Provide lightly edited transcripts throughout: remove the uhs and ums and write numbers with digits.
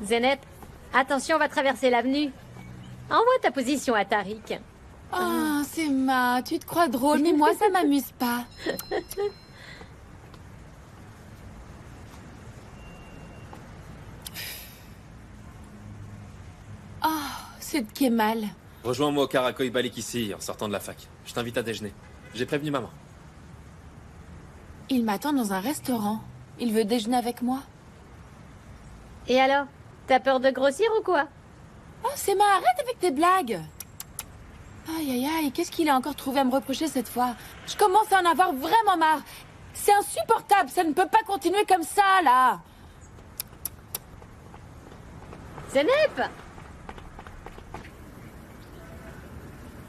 Zeynep, attention, on va traverser l'avenue. Envoie ta position à Tariq. Oh, c'est ma, tu te crois drôle, mais moi, ça m'amuse pas. Oh, c'est de Kemal. Rejoins-moi au Karakoy Balik ici, en sortant de la fac. Je t'invite à déjeuner. J'ai prévenu maman. Il m'attend dans un restaurant. Il veut déjeuner avec moi. Et alors, t'as peur de grossir ou quoi? Oh, c'est ma, arrête avec tes blagues. Aïe, aïe, aïe, qu'est-ce qu'il a encore trouvé à me reprocher cette fois? Je commence à en avoir vraiment marre. C'est insupportable, ça ne peut pas continuer comme ça, là. Zeynep!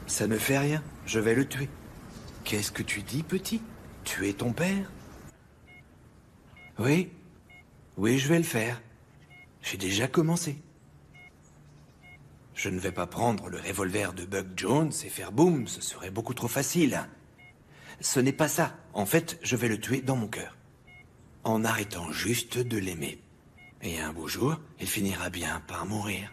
Ça ne fait rien, je vais le tuer. Qu'est-ce que tu dis, petit? Tuer ton père? Oui. Oui, je vais le faire. J'ai déjà commencé. Je ne vais pas prendre le revolver de Buck Jones et faire boum, ce serait beaucoup trop facile. Ce n'est pas ça. En fait, je vais le tuer dans mon cœur. En arrêtant juste de l'aimer. Et un beau jour, il finira bien par mourir.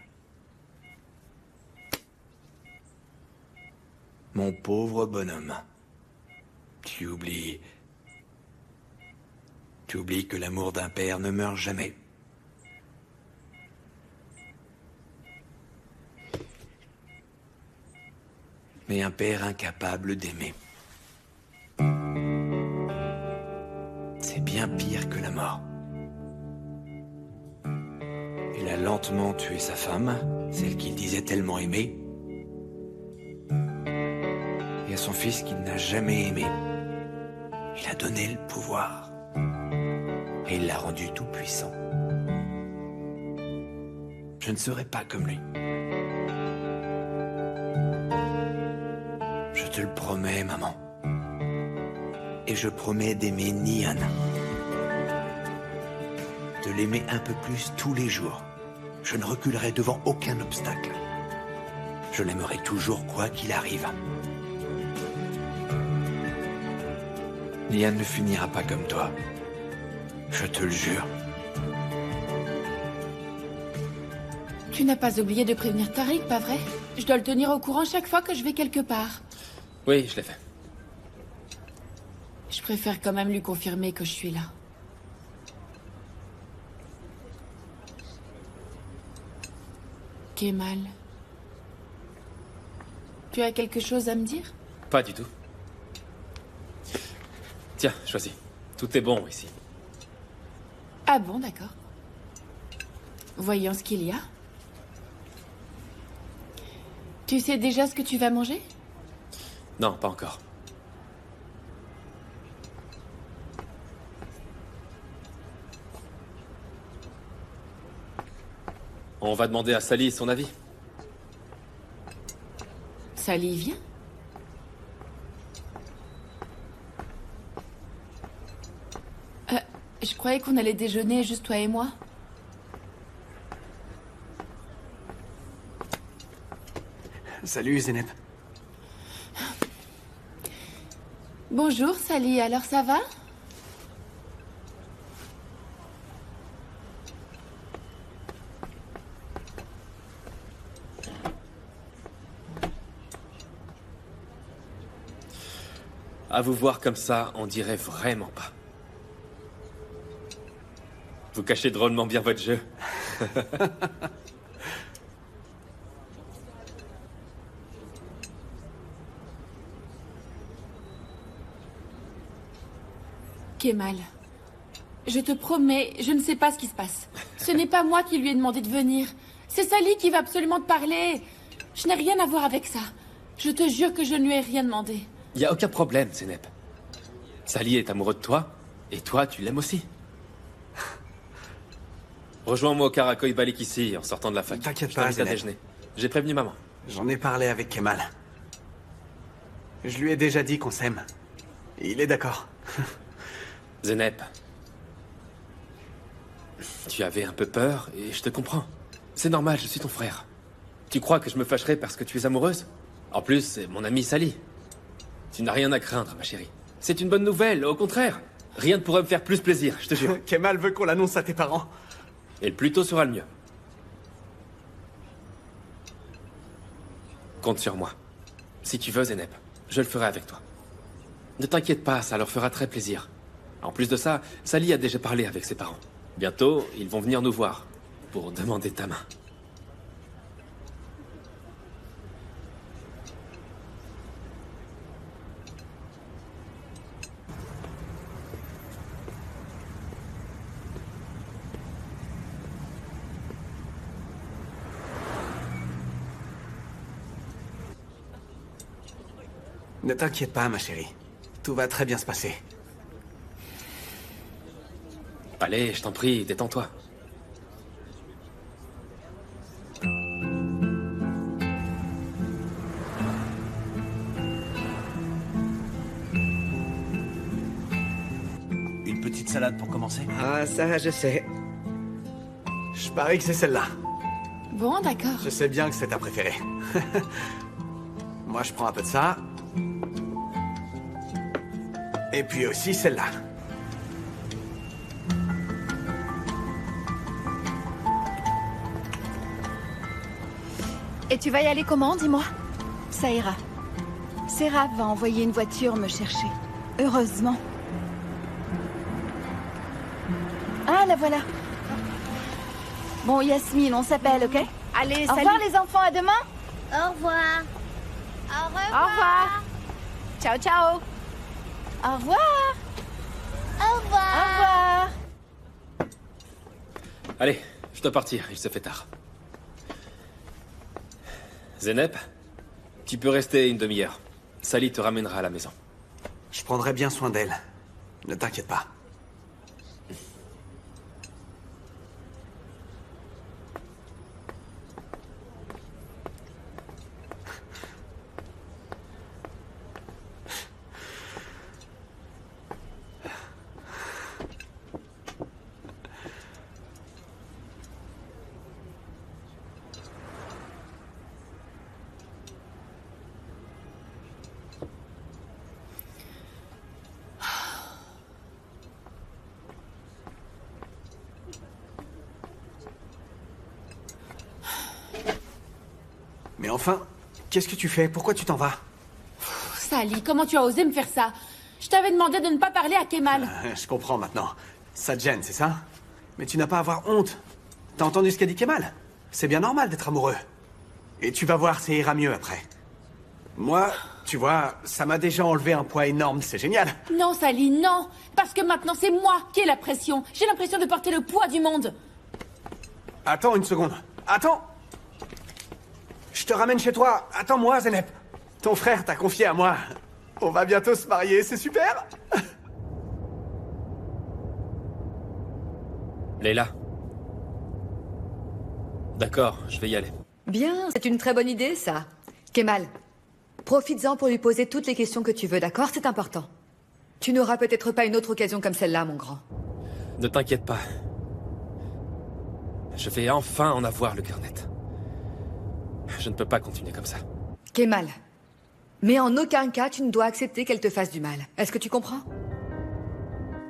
Mon pauvre bonhomme. Tu oublies que l'amour d'un père ne meurt jamais. Mais un père incapable d'aimer. C'est bien pire que la mort. Il a lentement tué sa femme, celle qu'il disait tellement aimer, et à son fils qu'il n'a jamais aimé. Il a donné le pouvoir. Et il l'a rendu tout puissant. Je ne serai pas comme lui. Je te le promets, maman. Et je promets d'aimer Nian. De l'aimer un peu plus tous les jours. Je ne reculerai devant aucun obstacle. Je l'aimerai toujours quoi qu'il arrive. Nian ne finira pas comme toi. Je te le jure. Tu n'as pas oublié de prévenir Tariq, pas vrai? Je dois le tenir au courant chaque fois que je vais quelque part. Oui, je l'ai fait. Je préfère quand même lui confirmer que je suis là. Kemal. Tu as quelque chose à me dire? Pas du tout. Tiens, choisis. Tout est bon ici. Ah bon, d'accord. Voyons ce qu'il y a. Tu sais déjà ce que tu vas manger? Non, pas encore. On va demander à Sally son avis. Sally vient? Je croyais qu'on allait déjeuner, juste toi et moi. Salut, Zeynep. Bonjour, Sally. Alors, ça va? À vous voir comme ça, on dirait vraiment pas. Vous cachez drôlement bien votre jeu. Kemal, je te promets, je ne sais pas ce qui se passe. Ce n'est pas moi qui lui ai demandé de venir. C'est Sally qui va absolument te parler. Je n'ai rien à voir avec ça. Je te jure que je ne lui ai rien demandé. Y a aucun problème, Zeynep. Sally est amoureux de toi, et toi, tu l'aimes aussi. Rejoins-moi au Karakoy Balik ici, en sortant de la fac. T'inquiète Je pas, t'invite à Zeynep. déjeuner. J'ai prévenu maman. J'en ai parlé avec Kemal. Je lui ai déjà dit qu'on s'aime. Il est d'accord. Zeynep. Tu avais un peu peur, et je te comprends. C'est normal, je suis ton frère. Tu crois que je me fâcherais parce que tu es amoureuse? En plus, c'est mon amie Sally. Tu n'as rien à craindre, ma chérie. C'est une bonne nouvelle, au contraire. Rien ne pourrait me faire plus plaisir, je te jure. Kemal veut qu'on l'annonce à tes parents. Et le plus tôt sera le mieux. Compte sur moi. Si tu veux, Zeynep, je le ferai avec toi. Ne t'inquiète pas, ça leur fera très plaisir. En plus de ça, Sally a déjà parlé avec ses parents. Bientôt, ils vont venir nous voir pour demander ta main. Ne t'inquiète pas, ma chérie. Tout va très bien se passer. Allez, je t'en prie, détends-toi. Une petite salade pour commencer? Ah, ça, je sais. Je parie que c'est celle-là. Bon, d'accord. Je sais bien que c'est ta préférée. Moi, je prends un peu de ça. Et puis aussi celle-là. Et tu vas y aller comment, dis-moi? Ça ira. Serap va envoyer une voiture me chercher. Heureusement. Ah, la voilà. Bon, Yasmine, on s'appelle, ok? Allez, Au salut. revoir les enfants, à demain. Au revoir. Au revoir. Au revoir. Ciao, ciao. Au revoir. Au revoir. Au revoir. Allez, je dois partir, il se fait tard. Zeynep, tu peux rester une demi-heure. Sally te ramènera à la maison. Je prendrai bien soin d'elle. Ne t'inquiète pas. Mais enfin, qu'est-ce que tu fais? Pourquoi tu t'en vas? Sally, comment tu as osé me faire ça? Je t'avais demandé de ne pas parler à Kemal. Je comprends maintenant. Ça te gêne, c'est ça? Mais tu n'as pas à avoir honte. T'as entendu ce qu'a dit Kemal? C'est bien normal d'être amoureux. Et tu vas voir, ça ira mieux après. Moi, tu vois, ça m'a déjà enlevé un poids énorme, c'est génial. Non, Sally, non. Parce que maintenant, c'est moi qui ai la pression. J'ai l'impression de porter le poids du monde. Attends une seconde. Attends! Je te ramène chez toi. Attends-moi, Zeynep. Ton frère t'a confié à moi. On va bientôt se marier, c'est super! Leila. D'accord, je vais y aller. Bien, c'est une très bonne idée, ça. Kemal, profites-en pour lui poser toutes les questions que tu veux, d'accord? C'est important. Tu n'auras peut-être pas une autre occasion comme celle-là, mon grand. Ne t'inquiète pas. Je vais enfin en avoir le cœur net. Je ne peux pas continuer comme ça. Kemal, mais en aucun cas tu ne dois accepter qu'elle te fasse du mal. Est-ce que tu comprends?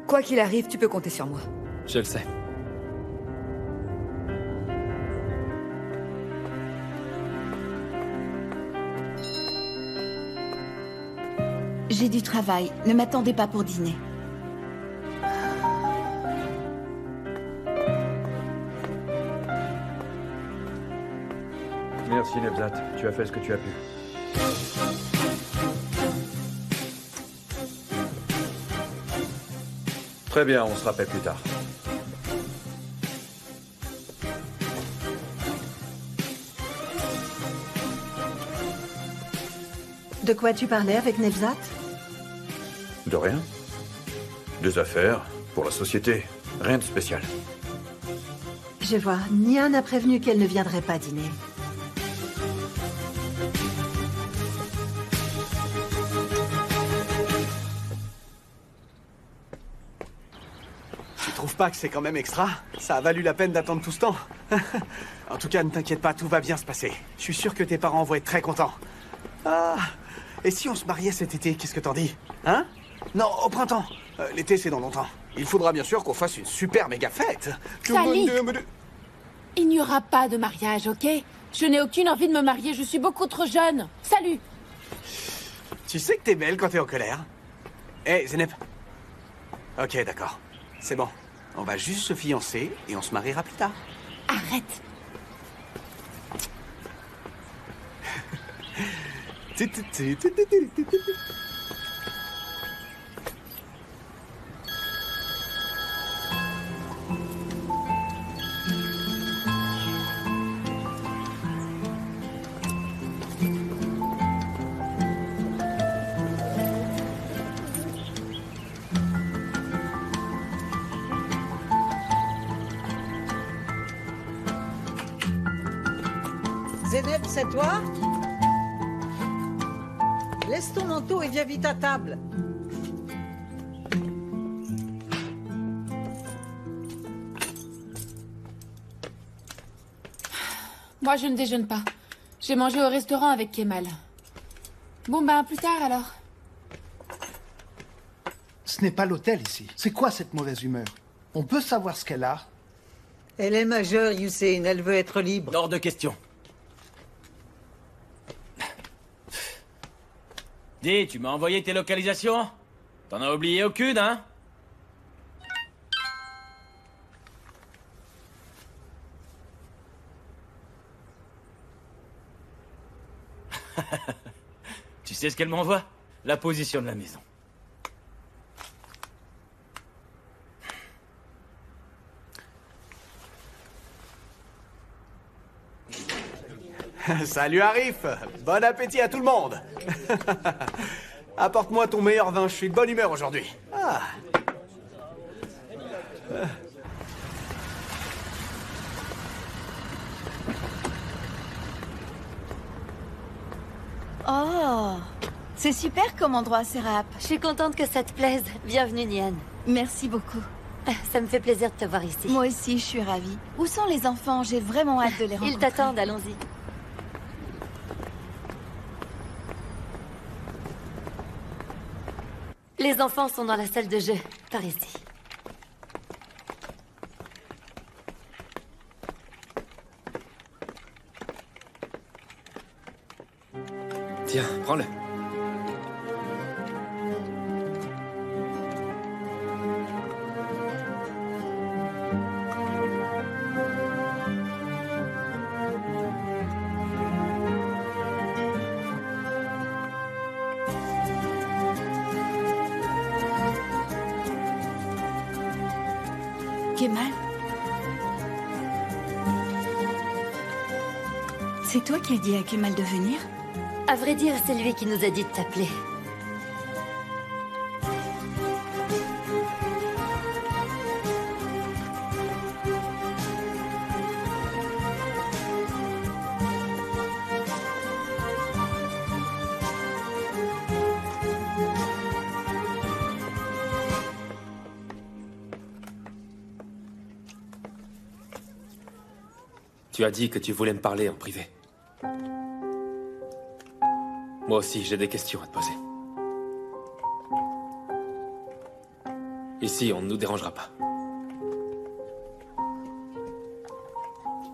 Quoi qu'il arrive, tu peux compter sur moi. Je le sais. J'ai du travail. Ne m'attendez pas pour dîner. Merci Nebzat, tu as fait ce que tu as pu. Très bien, on se rappelle plus tard. De quoi tu parlais avec Nebzat? De rien. Des affaires, pour la société. Rien de spécial. Je vois, Nia n'a prévenu qu'elle ne viendrait pas dîner. Tu trouves pas que c'est quand même extra? Ça a valu la peine d'attendre tout ce temps. En tout cas, ne t'inquiète pas, tout va bien se passer. Je suis sûr que tes parents vont être très contents. Ah, et si on se mariait cet été, qu'est-ce que t'en dis? Hein? Non, au printemps. L'été, c'est dans longtemps. Il faudra bien sûr qu'on fasse une super méga fête. Sally! Il n'y aura pas de mariage, ok? Je n'ai aucune envie de me marier, je suis beaucoup trop jeune. Salut. Tu sais que t'es belle quand t'es en colère. Hé, Zeynep. Ok, d'accord. C'est bon. On va juste se fiancer et on se mariera plus tard. Arrête. Zeynep, c'est toi? Laisse ton manteau et viens vite à table. Moi, je ne déjeune pas. J'ai mangé au restaurant avec Kemal. Bon, ben, plus tard, alors. Ce n'est pas l'hôtel ici. C'est quoi cette mauvaise humeur? On peut savoir ce qu'elle a? Elle est majeure, Hussein. Elle veut être libre. Hors de question. Dis, tu m'as envoyé tes localisations? T'en as oublié aucune, hein? Tu sais ce qu'elle m'envoie? La position de la maison. Salut Arif. Bon appétit à tout le monde. Apporte-moi ton meilleur vin, je suis de bonne humeur aujourd'hui. Ah. Oh, c'est super comme endroit, Serap. Je suis contente que ça te plaise. Bienvenue, Nian. Merci beaucoup. Ça me fait plaisir de te voir ici. Moi aussi, je suis ravie. Où sont les enfants? J'ai vraiment hâte de les rencontrer. Ils t'attendent, allons-y. Les enfants sont dans la salle de jeu, par ici. Tiens, prends-le. Kemal? C'est toi qui as dit à Kemal de venir? À vrai dire, c'est lui qui nous a dit de t'appeler. Tu as dit que tu voulais me parler en privé. Moi aussi, j'ai des questions à te poser. Ici, on ne nous dérangera pas.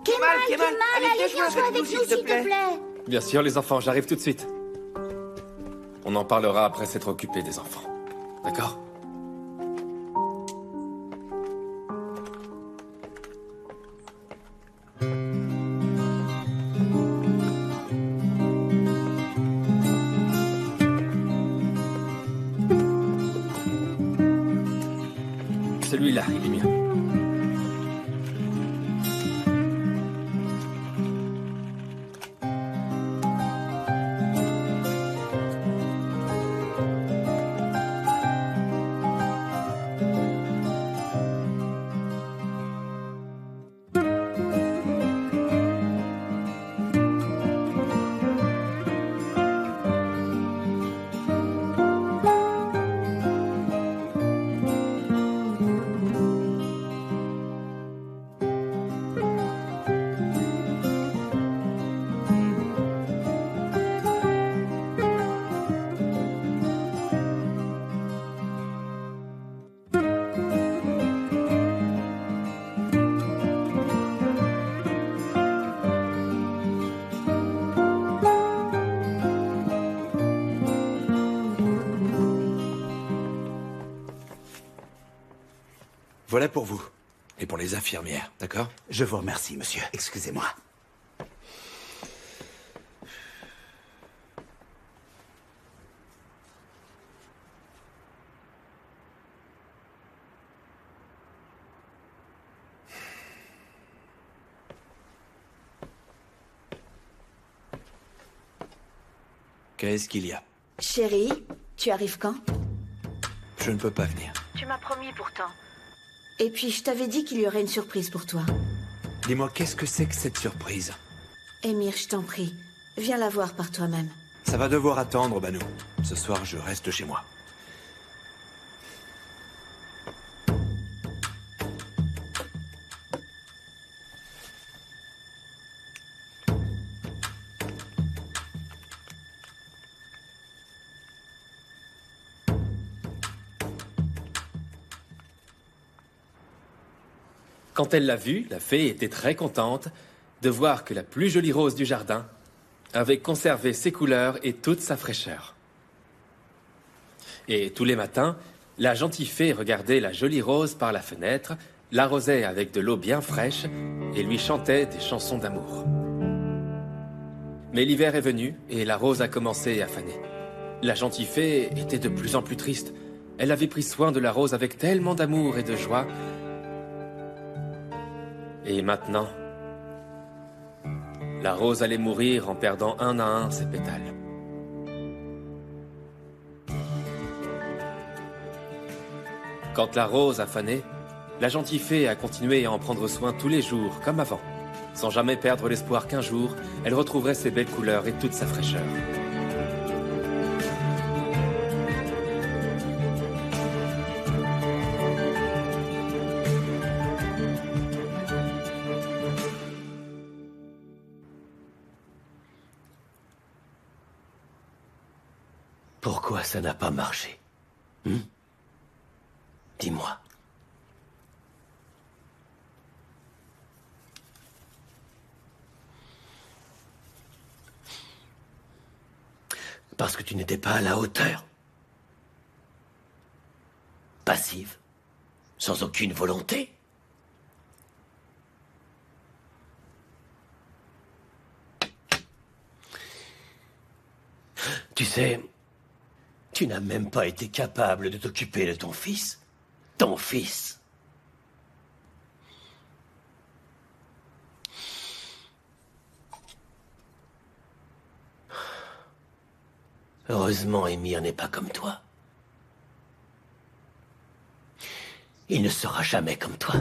Kemal, allez, viens jouer avec nous, s'il te plaît. Bien sûr, les enfants, j'arrive tout de suite. On en parlera après s'être occupé des enfants. D'accord? Celui-là, il est mieux. Voilà pour vous. Et pour les infirmières, d'accord? Je vous remercie, monsieur. Excusez-moi. Qu'est-ce qu'il y a? Chérie, tu arrives quand? Je ne peux pas venir. Tu m'as promis pourtant. Et puis je t'avais dit qu'il y aurait une surprise pour toi. Dis-moi, qu'est-ce que c'est que cette surprise? Émir, je t'en prie, viens la voir par toi-même. Ça va devoir attendre, Banu. Ce soir, je reste chez moi. Quand elle l'a vue, la fée était très contente de voir que la plus jolie rose du jardin avait conservé ses couleurs et toute sa fraîcheur. Et tous les matins, la gentille fée regardait la jolie rose par la fenêtre, l'arrosait avec de l'eau bien fraîche et lui chantait des chansons d'amour. Mais l'hiver est venu et la rose a commencé à faner. La gentille fée était de plus en plus triste. Elle avait pris soin de la rose avec tellement d'amour et de joie. Et maintenant, la rose allait mourir en perdant un à un ses pétales. Quand la rose a fané, la gentille fée a continué à en prendre soin tous les jours, comme avant, sans jamais perdre l'espoir qu'un jour, elle retrouverait ses belles couleurs et toute sa fraîcheur. Pourquoi ça n'a pas marché? Dis-moi. Parce que tu n'étais pas à la hauteur. Passive. Sans aucune volonté. Tu sais, tu n'as même pas été capable de t'occuper de ton fils. Ton fils. Heureusement, Émir n'est pas comme toi. Il ne sera jamais comme toi.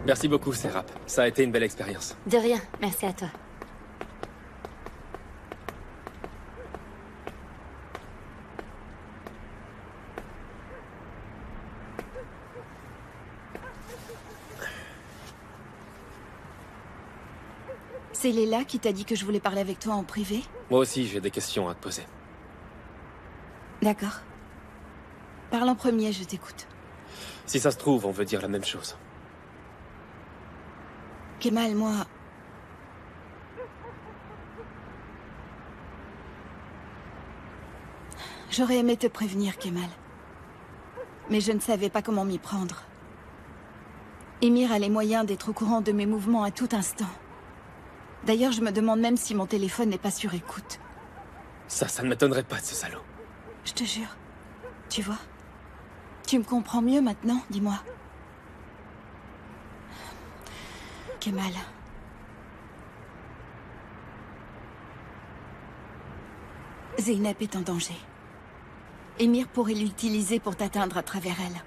Merci beaucoup, Serap. Ça a été une belle expérience. De rien, merci à toi. C'est Léla qui t'a dit que je voulais parler avec toi en privé? Moi aussi, j'ai des questions à te poser. D'accord. Parle en premier, je t'écoute. Si ça se trouve, on veut dire la même chose. Kemal, moi... J'aurais aimé te prévenir, Kemal. Mais je ne savais pas comment m'y prendre. Émir a les moyens d'être au courant de mes mouvements à tout instant. D'ailleurs, je me demande même si mon téléphone n'est pas sur écoute. Ça ne m'étonnerait pas de ce salaud. Je te jure. Tu vois? Tu me comprends mieux maintenant, dis-moi. Kemal. Zeynep est en danger. Émir pourrait l'utiliser pour t'atteindre à travers elle.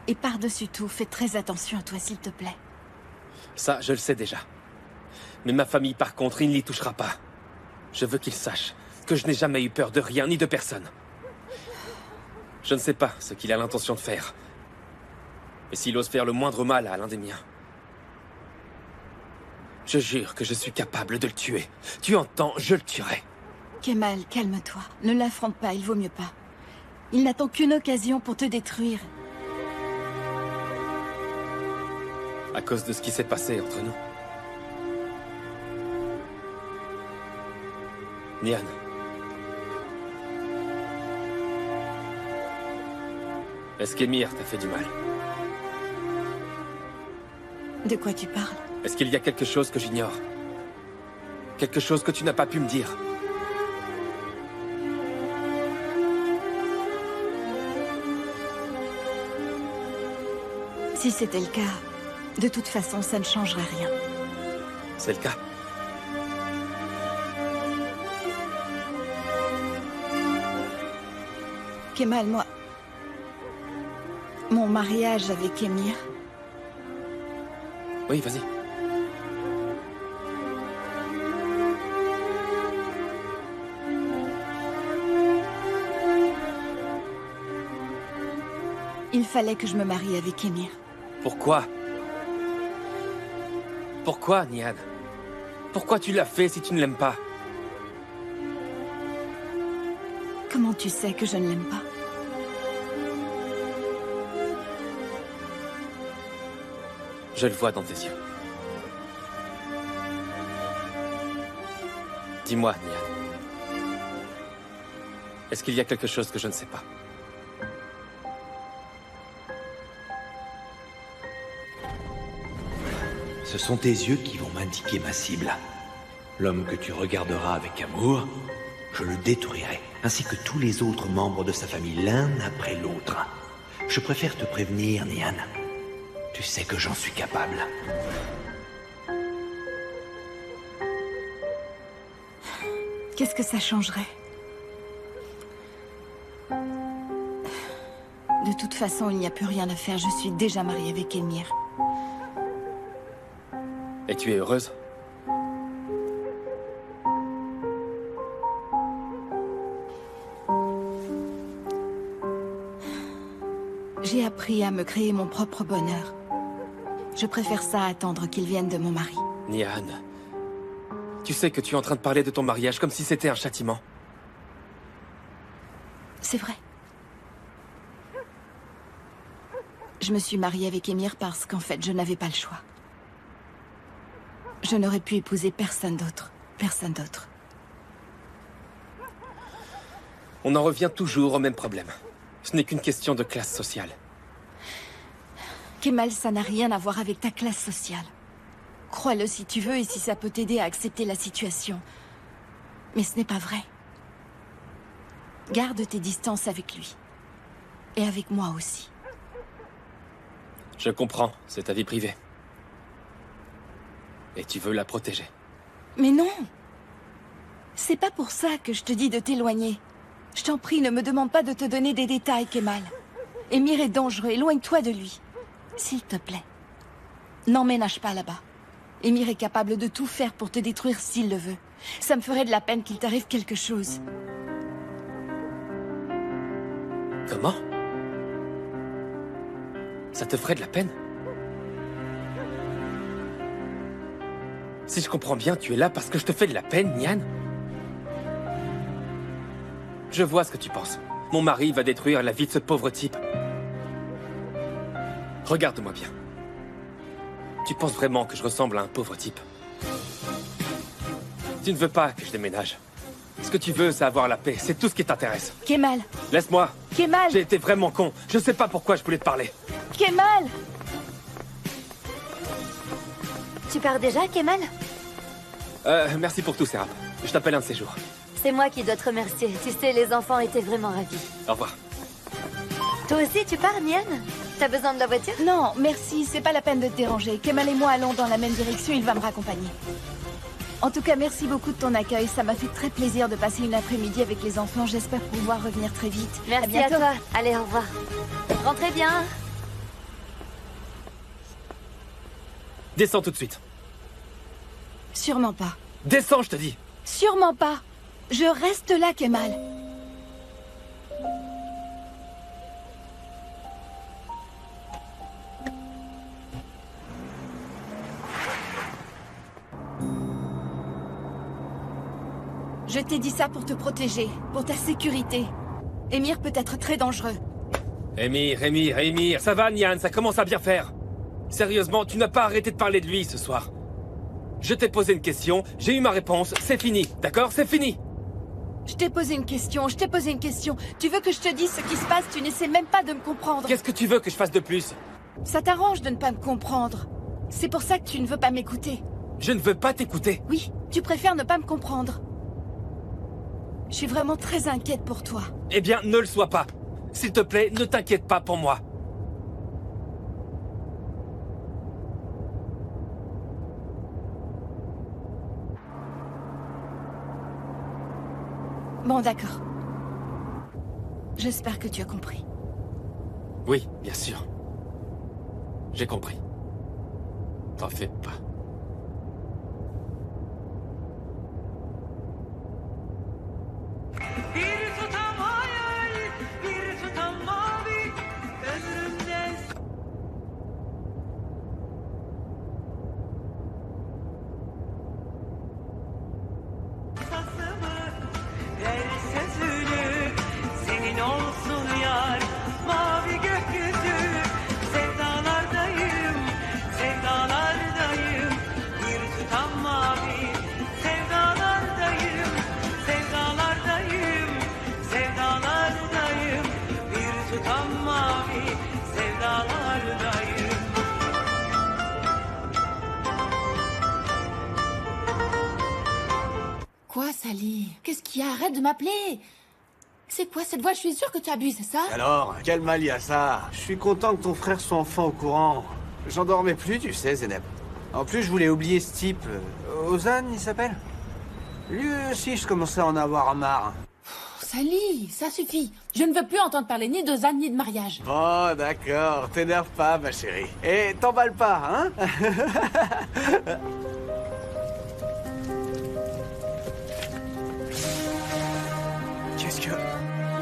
Et par-dessus tout, fais très attention à toi, s'il te plaît. Ça, je le sais déjà. Mais ma famille, par contre, il ne l'y touchera pas. Je veux qu'il sache que je n'ai jamais eu peur de rien ni de personne. Je ne sais pas ce qu'il a l'intention de faire. Mais s'il ose faire le moindre mal à l'un des miens, je jure que je suis capable de le tuer. Tu entends, je le tuerai. Kemal, calme-toi. Ne l'affronte pas, il vaut mieux pas. Il n'attend qu'une occasion pour te détruire. À cause de ce qui s'est passé entre nous. Nian. Est-ce qu'Emir t'a fait du mal? De quoi tu parles? Est-ce qu'il y a quelque chose que j'ignore? Quelque chose que tu n'as pas pu me dire? Si c'était le cas, de toute façon, ça ne changerait rien. C'est le cas. Kemal, moi... Mon mariage avec Emir... Oui, vas-y. Il fallait que je me marie avec Emir. Pourquoi? Pourquoi, Nian? Pourquoi tu l'as fait si tu ne l'aimes pas? Comment tu sais que je ne l'aime pas? Je le vois dans tes yeux. Dis-moi, Nian. Est-ce qu'il y a quelque chose que je ne sais pas? Ce sont tes yeux qui vont m'indiquer ma cible. L'homme que tu regarderas avec amour, je le détruirai, ainsi que tous les autres membres de sa famille, l'un après l'autre. Je préfère te prévenir, Nian. Tu sais que j'en suis capable. Qu'est-ce que ça changerait? De toute façon, il n'y a plus rien à faire. Je suis déjà mariée avec Emir. Et tu es heureuse? J'ai appris à me créer mon propre bonheur. Je préfère ça à attendre qu'il vienne de mon mari. Nian, tu sais que tu es en train de parler de ton mariage comme si c'était un châtiment. C'est vrai. Je me suis mariée avec Emir parce qu'en fait, je n'avais pas le choix. Je n'aurais pu épouser personne d'autre. Personne d'autre. On en revient toujours au même problème. Ce n'est qu'une question de classe sociale. Kemal, ça n'a rien à voir avec ta classe sociale. Crois-le si tu veux et si ça peut t'aider à accepter la situation. Mais ce n'est pas vrai. Garde tes distances avec lui. Et avec moi aussi. Je comprends, c'est ta vie privée. Et tu veux la protéger. Mais non! C'est pas pour ça que je te dis de t'éloigner. Je t'en prie, ne me demande pas de te donner des détails, Kemal. Emir est dangereux, éloigne-toi de lui. S'il te plaît. N'emménage pas là-bas. Emir est capable de tout faire pour te détruire s'il le veut. Ça me ferait de la peine qu'il t'arrive quelque chose. Comment? Ça te ferait de la peine? Si je comprends bien, tu es là parce que je te fais de la peine, Nian? Je vois ce que tu penses. Mon mari va détruire la vie de ce pauvre type. Regarde-moi bien. Tu penses vraiment que je ressemble à un pauvre type? Tu ne veux pas que je déménage. Ce que tu veux, c'est avoir la paix. C'est tout ce qui t'intéresse. Kemal! Laisse-moi. Kemal! J'ai été vraiment con. Je sais pas pourquoi je voulais te parler. Kemal! Tu pars déjà, Kemal? Merci pour tout, Serap. Je t'appelle un de ces jours. C'est moi qui dois te remercier. Tu sais, les enfants étaient vraiment ravis. Au revoir. Toi aussi, tu pars, Nian? T'as besoin de la voiture? Non, merci, c'est pas la peine de te déranger. Kemal et moi allons dans la même direction, il va me raccompagner. En tout cas, merci beaucoup de ton accueil. Ça m'a fait très plaisir de passer une après-midi avec les enfants. J'espère pouvoir revenir très vite. Merci à toi. Allez, au revoir. Rentrez bien. Descends tout de suite. Sûrement pas. Descends, je te dis. Sûrement pas. Je reste là, Kemal. Je t'ai dit ça pour te protéger, pour ta sécurité. Émir peut être très dangereux. Émir, ça va, Nian, ça commence à bien faire. Sérieusement, tu n'as pas arrêté de parler de lui ce soir. Je t'ai posé une question, j'ai eu ma réponse, c'est fini, d'accord? C'est fini! Je t'ai posé une question. Tu veux que je te dise ce qui se passe, tu n'essaies même pas de me comprendre. Qu'est-ce que tu veux que je fasse de plus? Ça t'arrange de ne pas me comprendre. C'est pour ça que tu ne veux pas m'écouter. Je ne veux pas t'écouter. Oui, tu préfères ne pas me comprendre. Je suis vraiment très inquiète pour toi. Eh bien, ne le sois pas. S'il te plaît, ne t'inquiète pas pour moi. Bon, d'accord. J'espère que tu as compris. Oui, bien sûr. J'ai compris. T'en fais pas. Quoi, Sally? Qu'est-ce qu'il y a? Arrête de m'appeler! C'est quoi cette voix? Je suis sûre que tu abuses, c'est ça? Alors, quel mal y a ça? Je suis content que ton frère soit enfin au courant. J'en dormais plus, tu sais, Zeynep. En plus, je voulais oublier ce type. Ozan, il s'appelle? Lui aussi, je commençais à en avoir marre. Sally, ça suffit. Je ne veux plus entendre parler ni d'Ozan ni de mariage. Bon, d'accord, t'énerve pas, ma chérie. Et t'emballe pas, hein?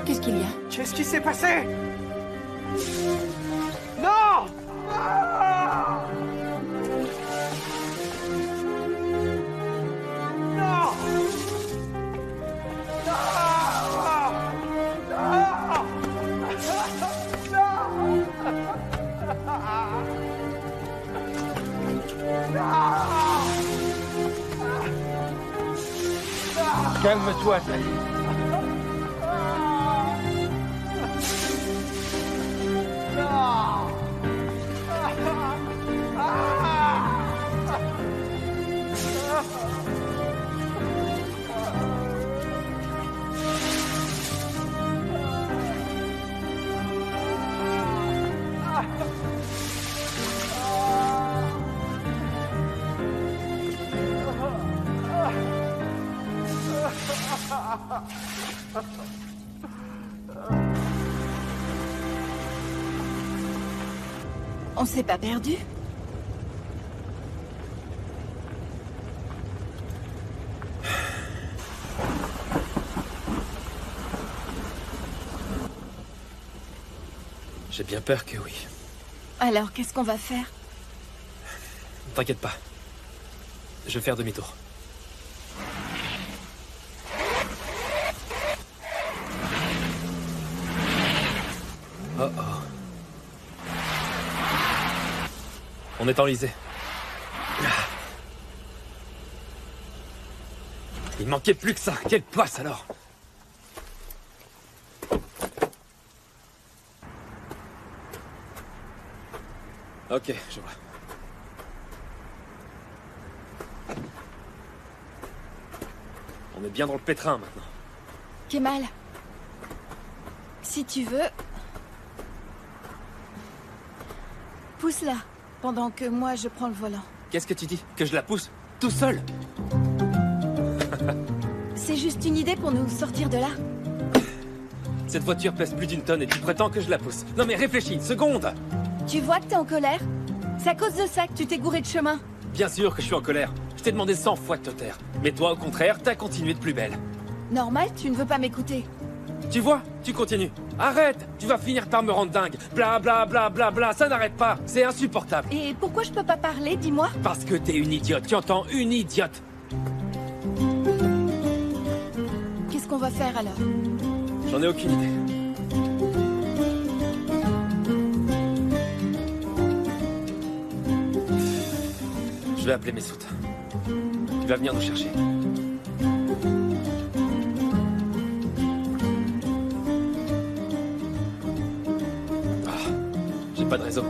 Qu'est-ce qu'il y a? Qu'est-ce qui s'est passé? Non! Ah! Non! Calme-toi, Sally. On s'est pas perdu? J'ai bien peur que oui. Alors, qu'est-ce qu'on va faire? T'inquiète pas. Je vais faire demi-tour. Oh oh. On est enlisé. Il manquait plus que ça. Quelle poisse alors! Ok, je vois. On est bien dans le pétrin maintenant. Kemal, si tu veux, pousse-la pendant que moi je prends le volant. Qu'est-ce que tu dis? Que je la pousse? Tout seul? C'est juste une idée pour nous sortir de là. Cette voiture pèse plus d'une tonne et tu prétends que je la pousse. Non mais réfléchis une seconde! Tu vois que t'es en colère? C'est à cause de ça que tu t'es gouré de chemin. Bien sûr que je suis en colère. Je t'ai demandé 100 fois de te taire. Mais toi, au contraire, t'as continué de plus belle. Normal, tu ne veux pas m'écouter. Tu vois, tu continues. Arrête, tu vas finir par me rendre dingue. Bla bla bla bla bla, ça n'arrête pas. C'est insupportable. Et pourquoi je peux pas parler, dis-moi? Parce que t'es une idiote, tu entends? Une idiote. Qu'est-ce qu'on va faire alors? J'en ai aucune idée. Je vais appeler Messoud. Il va venir nous chercher. Pas de réseau.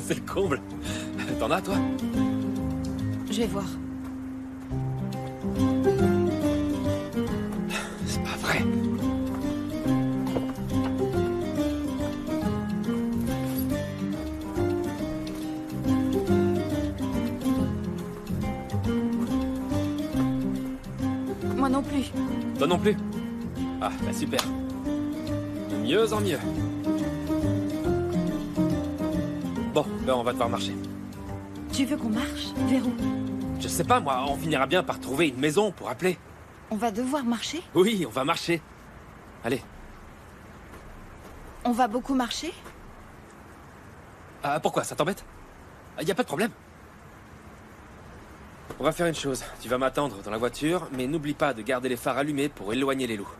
C'est le comble. T'en as, toi? Je vais voir. C'est pas vrai. Moi non plus. Toi non plus? Ah, bah super. De mieux en mieux. Bon, ben on va devoir marcher. Tu veux qu'on marche? Vers où? Je sais pas, moi, on finira bien par trouver une maison pour appeler. On va devoir marcher? Oui, on va marcher. Allez. On va beaucoup marcher? Ah, pourquoi? Ça t'embête? Y a pas de problème. On va faire une chose. Tu vas m'attendre dans la voiture, mais n'oublie pas de garder les phares allumés pour éloigner les loups.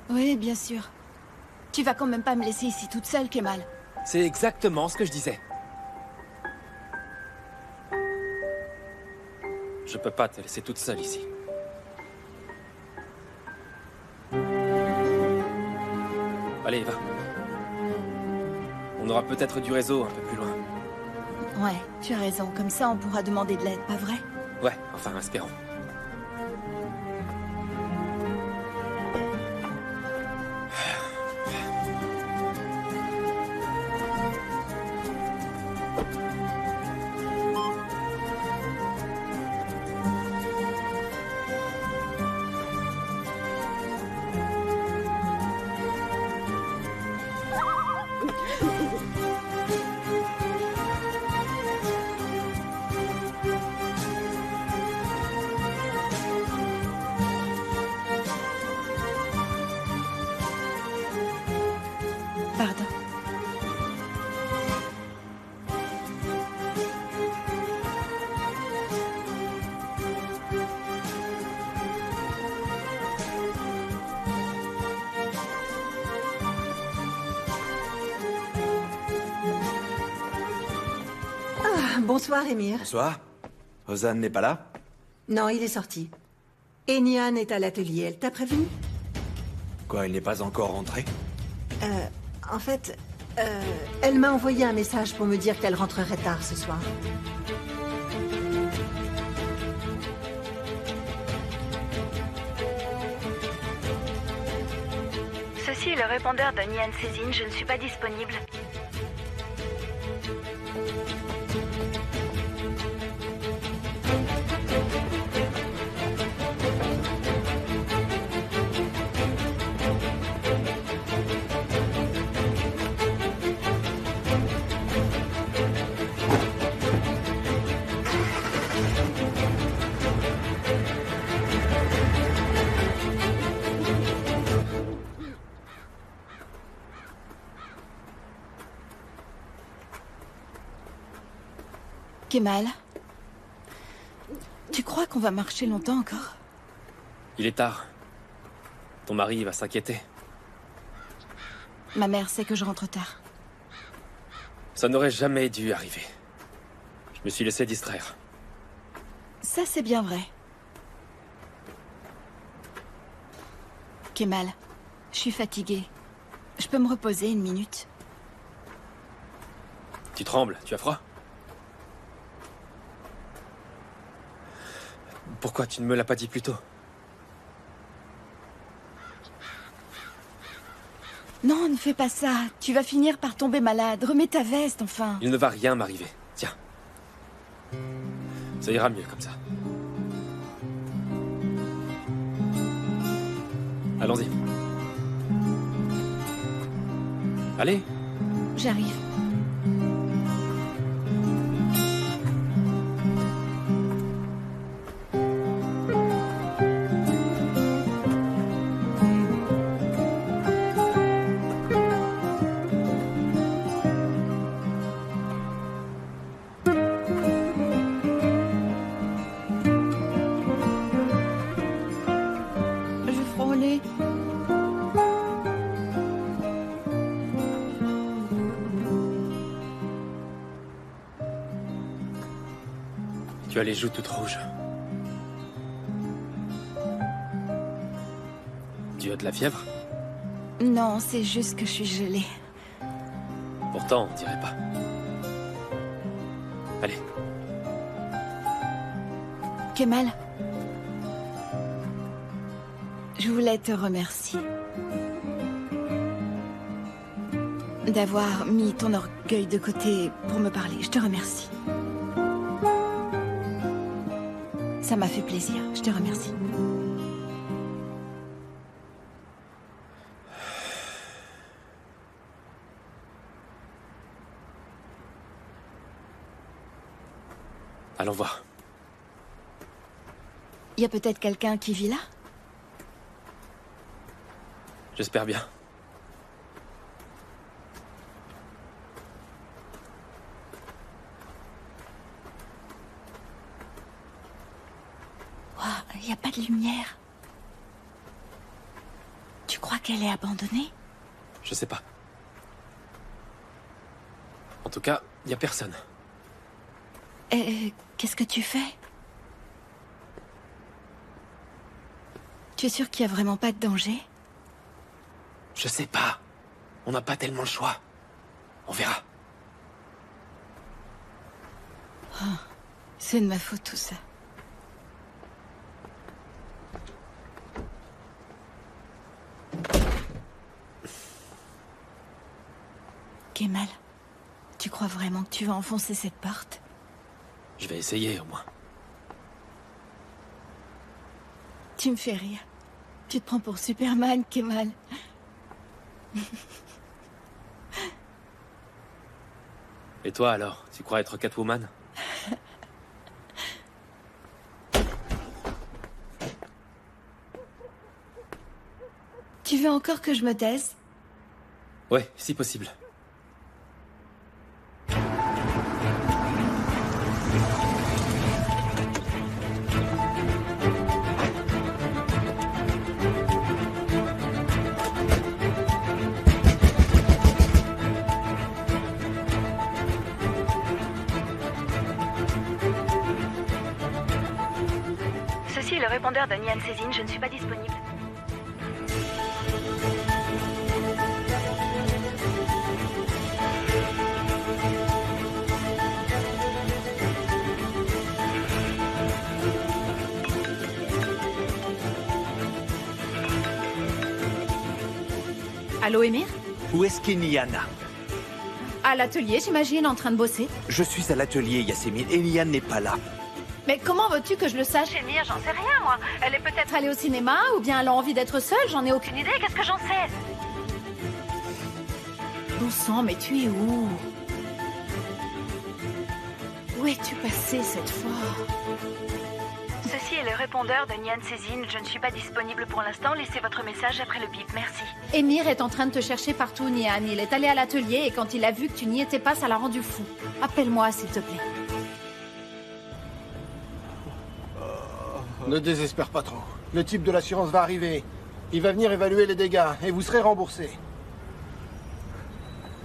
Oui, bien sûr. Tu vas quand même pas me laisser ici toute seule, Kemal. C'est exactement ce que je disais. Je peux pas te laisser toute seule ici. Allez, va. On aura peut-être du réseau un peu plus loin. Ouais, tu as raison. Comme ça, on pourra demander de l'aide, pas vrai? Ouais, enfin, espérons. Pardon. Ah, bonsoir, Émir. Bonsoir. Ozan n'est pas là? Non, il est sorti. Et Nian est à l'atelier. Elle t'a prévenu? Quoi, il n'est pas encore rentré? En fait, elle m'a envoyé un message pour me dire qu'elle rentrerait tard ce soir. Ceci est le répondeur de Nian Cézine, je ne suis pas disponible. Kemal, tu crois qu'on va marcher longtemps encore? Il est tard. Ton mari va s'inquiéter. Ma mère sait que je rentre tard. Ça n'aurait jamais dû arriver. Je me suis laissé distraire. Ça, c'est bien vrai. Kemal, je suis fatiguée. Je peux me reposer une minute? Tu trembles, tu as froid? Pourquoi tu ne me l'as pas dit plus tôt? Non, ne fais pas ça. Tu vas finir par tomber malade. Remets ta veste, enfin. Il ne va rien m'arriver. Tiens. Ça ira mieux comme ça. Allons-y. Allez. J'arrive. Tu as les joues toutes rouges. Tu as de la fièvre? Non, c'est juste que je suis gelée. Pourtant, on dirait pas. Allez. Kemal, je voulais te remercier d'avoir mis ton orgueil de côté pour me parler. Je te remercie. Ça m'a fait plaisir. Je te remercie. Allons voir. Il y a peut-être quelqu'un qui vit là? J'espère bien. Il n'y a pas de lumière. Tu crois qu'elle est abandonnée? Je sais pas. En tout cas, il y a personne. Qu'est-ce que tu fais? Tu es sûr qu'il n'y a vraiment pas de danger? Je sais pas. On n'a pas tellement le choix. On verra. Oh, c'est de ma faute tout ça. Kemal, tu crois vraiment que tu vas enfoncer cette porte? Je vais essayer, au moins. Tu me fais rire. Tu te prends pour Superman, Kemal. Et toi, alors? Tu crois être Catwoman? Tu veux encore que je me taise? Ouais, si possible. Ceci est le répondeur de Nian Cézine, je ne suis pas disponible. Allô, Émir? Où est-ce qu'est Niana? À l'atelier, j'imagine, en train de bosser. Je suis à l'atelier, Yasmine, et Niane n'est pas là. Mais comment veux-tu que je le sache? Émir, j'en sais rien, moi. Elle est peut-être Allée au cinéma, ou bien elle a envie d'être seule, j'en ai aucune une idée, qu'est-ce que j'en sais? Bon sang, mais tu es où? Où es-tu passé cette fois? Ceci est le répondeur de Nian Cézine, je ne suis pas disponible pour l'instant. Laissez votre message après le bip, merci. Émir est en train de te chercher partout, Nian. Il est allé à l'atelier et quand il a vu que tu n'y étais pas, ça l'a rendu fou. Appelle-moi, s'il te plaît. Ne désespère pas trop. Le type de l'assurance va arriver. Il va venir évaluer les dégâts et vous serez remboursé.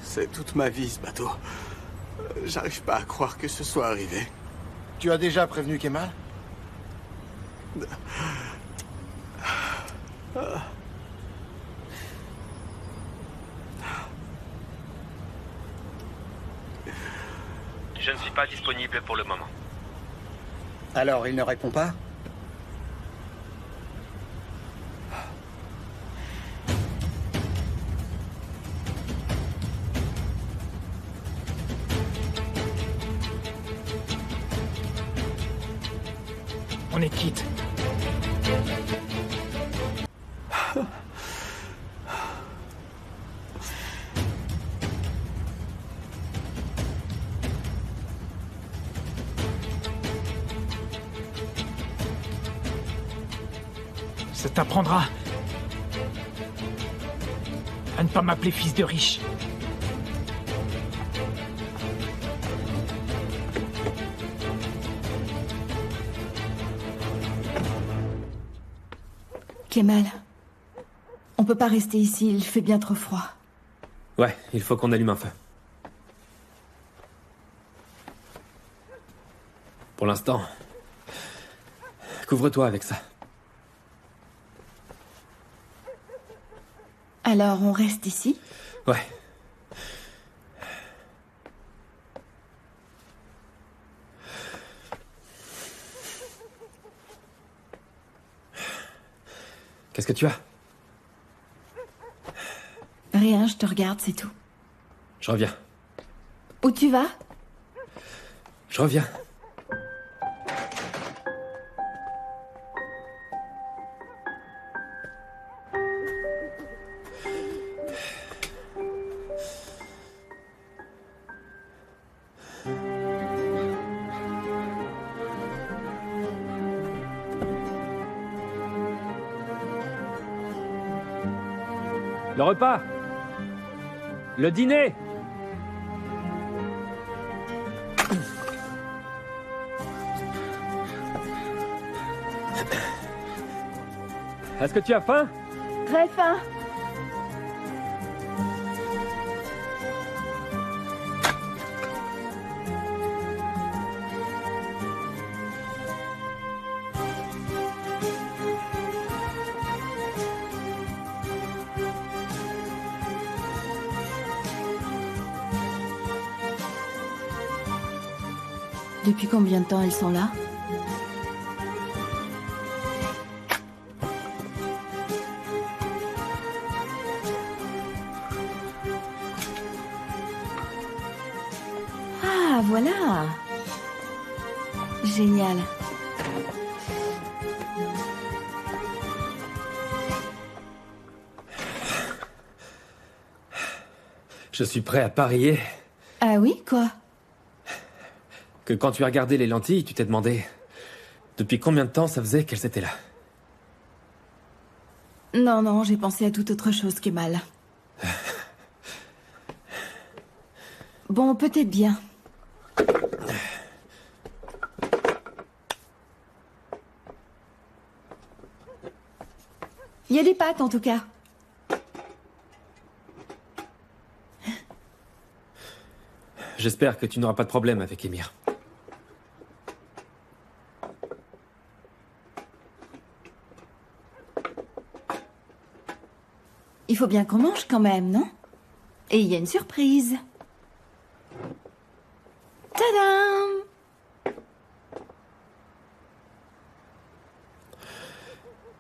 C'est toute ma vie, ce bateau. J'arrive pas à croire que ce soit arrivé. Tu as déjà prévenu Kemal? Je ne suis pas disponible pour le moment. Alors, il ne répond pas? On est quitte. Ça t'apprendra à ne pas m'appeler fils de riche. Kemal, on peut pas rester ici, il fait bien trop froid. Ouais, il faut qu'on allume un feu. Pour l'instant, couvre-toi avec ça. Alors, on reste ici? Ouais. Qu'est-ce que tu as? Rien, je te regarde, c'est tout. Je reviens. Où tu vas? Je reviens. Le repas. Le dîner. Est-ce que tu as faim? Très faim. Depuis combien de temps elles sont là? Ah, voilà. Génial. Je suis prêt à parier Ah oui, quoi? que quand tu as regardé les lentilles, tu t'es demandé depuis combien de temps ça faisait qu'elles étaient là. Non, non, j'ai pensé à toute autre chose, Kemal. Bon, peut-être bien. Il y a des pâtes, en tout cas. J'espère que tu n'auras pas de problème avec Émir. Il faut bien qu'on mange quand même, non? Et il y a une surprise. Tadam!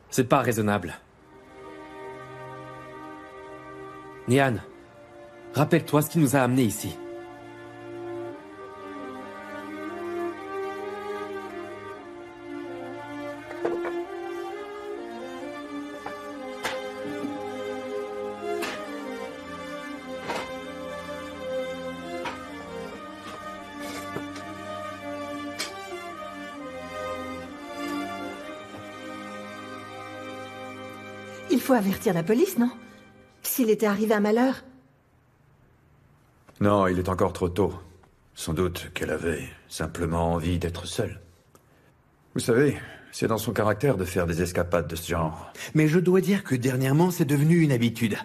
C'est pas raisonnable. Nian, rappelle-toi ce qui nous a amenés ici. Il faut avertir la police, non? S'il était arrivé un malheur. Non, il est encore trop tôt. Sans doute qu'elle avait simplement envie d'être seule. Vous savez, c'est dans son caractère de faire des escapades de ce genre. Mais je dois dire que dernièrement, c'est devenu une habitude.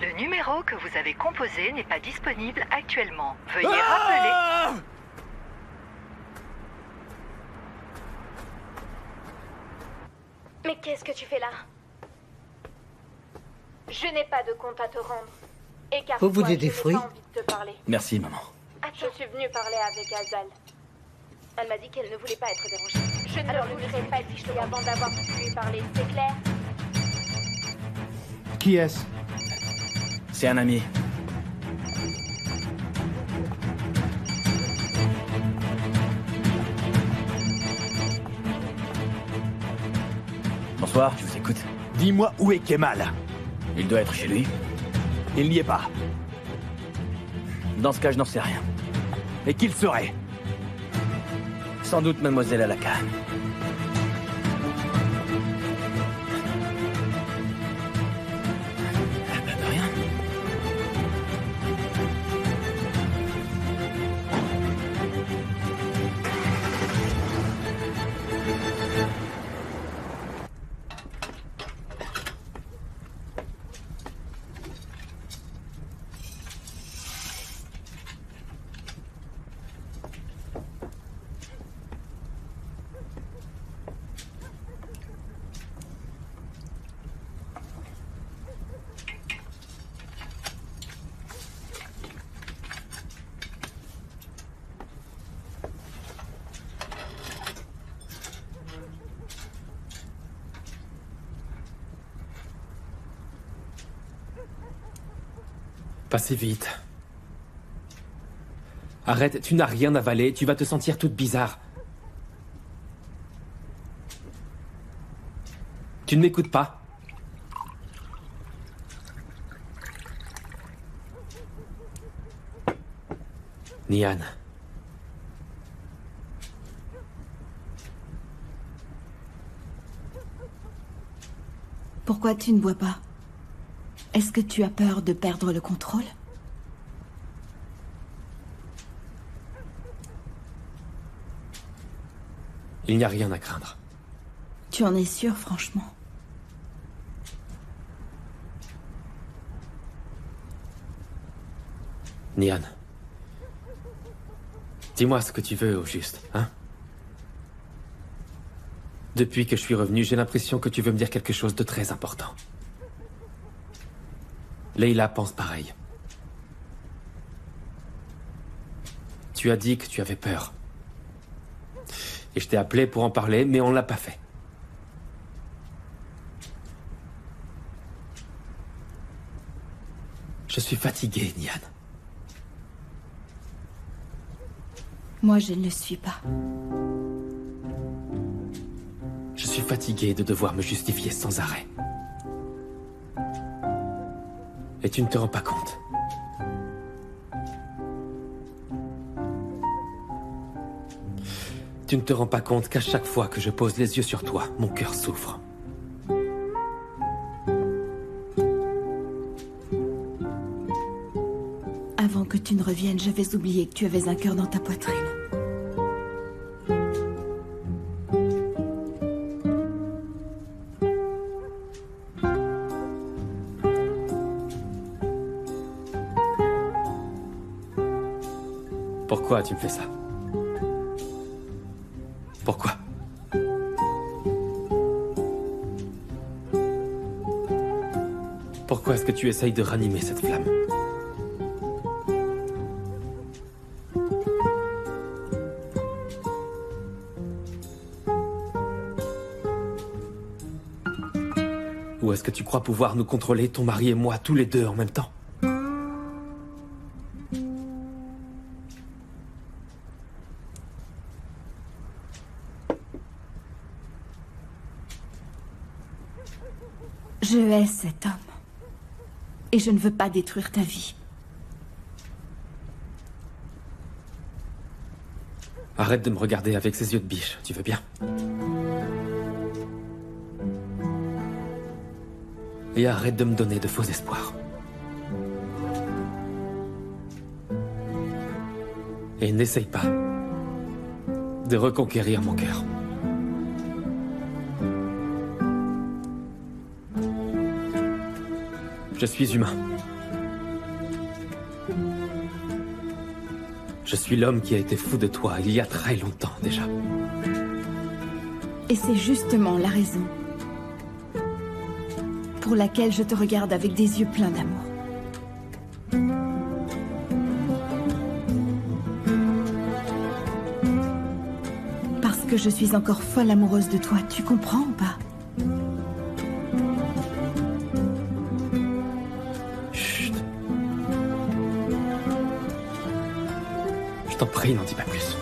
Le numéro que vous avez composé n'est pas disponible actuellement. Veuillez rappeler... Mais qu'est-ce que tu fais là? Je n'ai pas de compte à te rendre. Vous voulez des fruits? Pas envie de te parler. Merci, maman. Je suis venue parler avec Azal. Elle m'a dit qu'elle ne voulait pas être dérangée. Je ne voudrais pas être fichée avant d'avoir pu lui parler, c'est clair? Qui est-ce? C'est un ami. Bonsoir, je vous écoute. Dis-moi où est Kemal? Il doit être chez lui. Il n'y est pas. Dans ce cas, je n'en sais rien. Et qui le serait? Sans doute Mademoiselle Alaka. De rien. Pas si vite. Arrête, tu n'as rien avalé, tu vas te sentir toute bizarre. Tu ne m'écoutes pas. Nian. Pourquoi tu ne bois pas? Est-ce que tu as peur de perdre le contrôle? Il n'y a rien à craindre. Tu en es sûr, franchement? Nian. Dis-moi ce que tu veux au juste, hein? Depuis que je suis revenu, j'ai l'impression que tu veux me dire quelque chose de très important. Leila pense pareil. Tu as dit que tu avais peur. Et je t'ai appelé pour en parler, mais on ne l'a pas fait. Je suis fatigué, Nian. Moi, je ne le suis pas. Je suis fatigué de devoir me justifier sans arrêt. Et tu ne te rends pas compte. Tu ne te rends pas compte qu'à chaque fois que je pose les yeux sur toi, mon cœur souffre. Avant que tu ne reviennes, j'avais oublié que tu avais un cœur dans ta poitrine. Pourquoi tu me fais ça? Pourquoi? Pourquoi est-ce que tu essayes de ranimer cette flamme? Ou est-ce que tu crois pouvoir nous contrôler, ton mari et moi, tous les deux en même temps? Je hais cet homme. Et je ne veux pas détruire ta vie. Arrête de me regarder avec ces yeux de biche, tu veux bien? Et arrête de me donner de faux espoirs. Et n'essaye pas de reconquérir mon cœur. Je suis humain. Je suis l'homme qui a été fou de toi il y a très longtemps déjà. Et c'est justement la raison pour laquelle je te regarde avec des yeux pleins d'amour. Parce que je suis encore folle amoureuse de toi, tu comprends ou pas? Chut. Je t'en prie, n'en dis pas plus.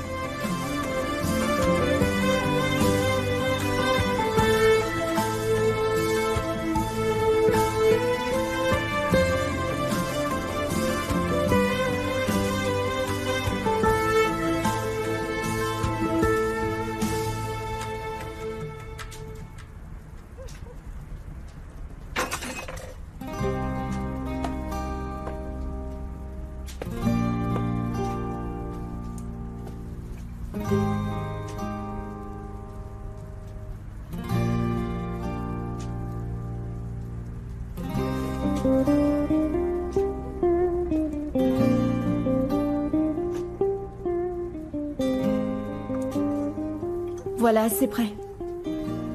Voilà, c'est prêt.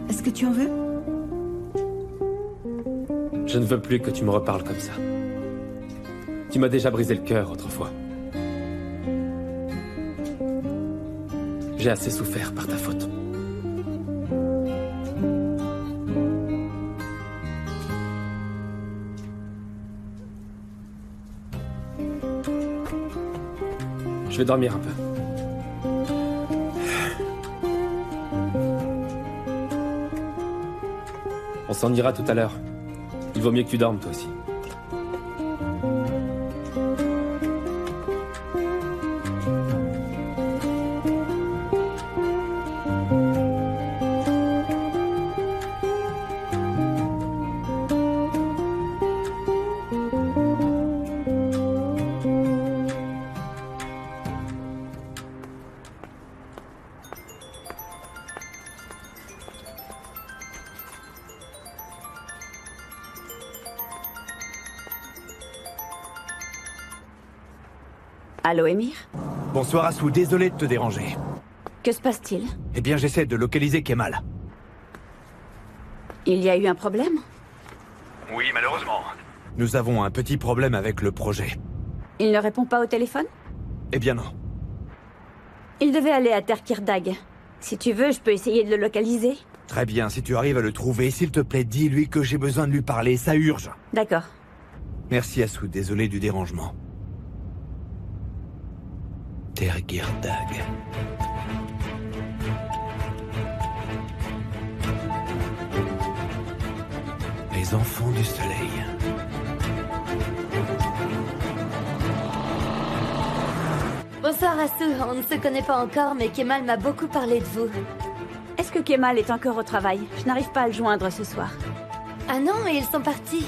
Est-ce que tu en veux? Je ne veux plus que tu me reparles comme ça. Tu m'as déjà brisé le cœur autrefois. J'ai assez souffert par ta faute. Je vais dormir un peu. On s'en ira tout à l'heure. Il vaut mieux que tu dormes, toi aussi. Allô, Émir? Bonsoir, Assou, désolé de te déranger. Que se passe-t-il? Eh bien, j'essaie de localiser Kemal. Il y a eu un problème? Oui, malheureusement. Nous avons un petit problème avec le projet. Il ne répond pas au téléphone? Eh bien non. Il devait aller à Terkirdag. Si tu veux, je peux essayer de le localiser. Très bien, si tu arrives à le trouver, s'il te plaît, dis-lui que j'ai besoin de lui parler, ça urge. D'accord. Merci, Assou, désolé du dérangement. Terkirdag. Les enfants du soleil. Bonsoir Assou, on ne se connaît pas encore, mais Kemal m'a beaucoup parlé de vous. Est-ce que Kemal est encore au travail? Je n'arrive pas à le joindre ce soir. Ah non, ils sont partis.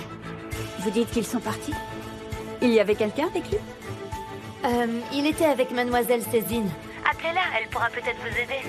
Vous dites qu'ils sont partis? Il y avait quelqu'un avec lui? Il était avec Mademoiselle Cézine. Appelez-la, elle pourra peut-être vous aider.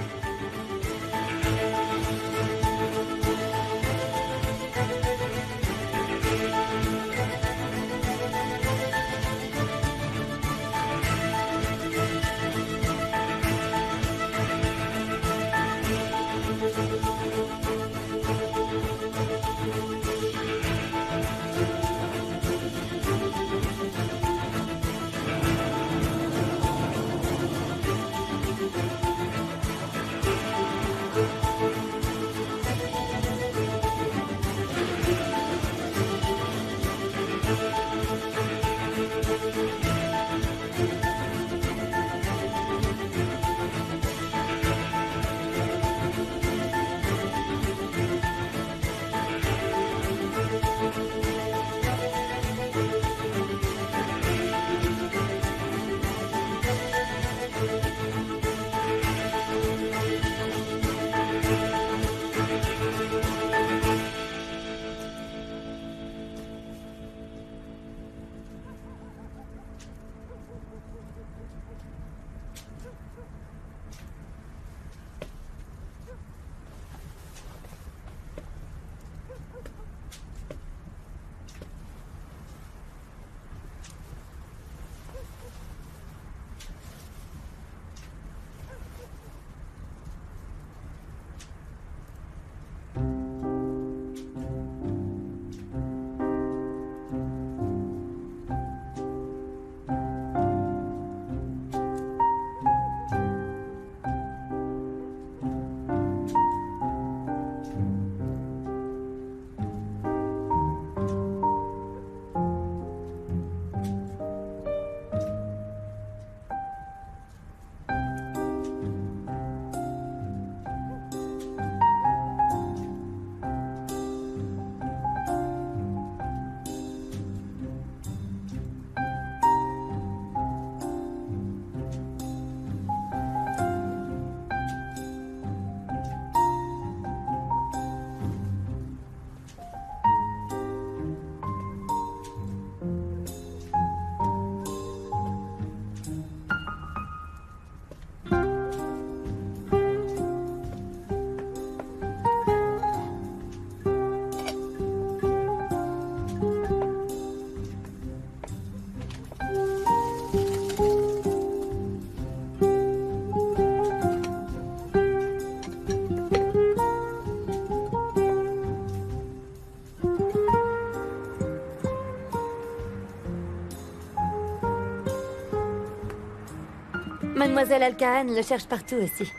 Mademoiselle Al-Kahan le cherche partout aussi.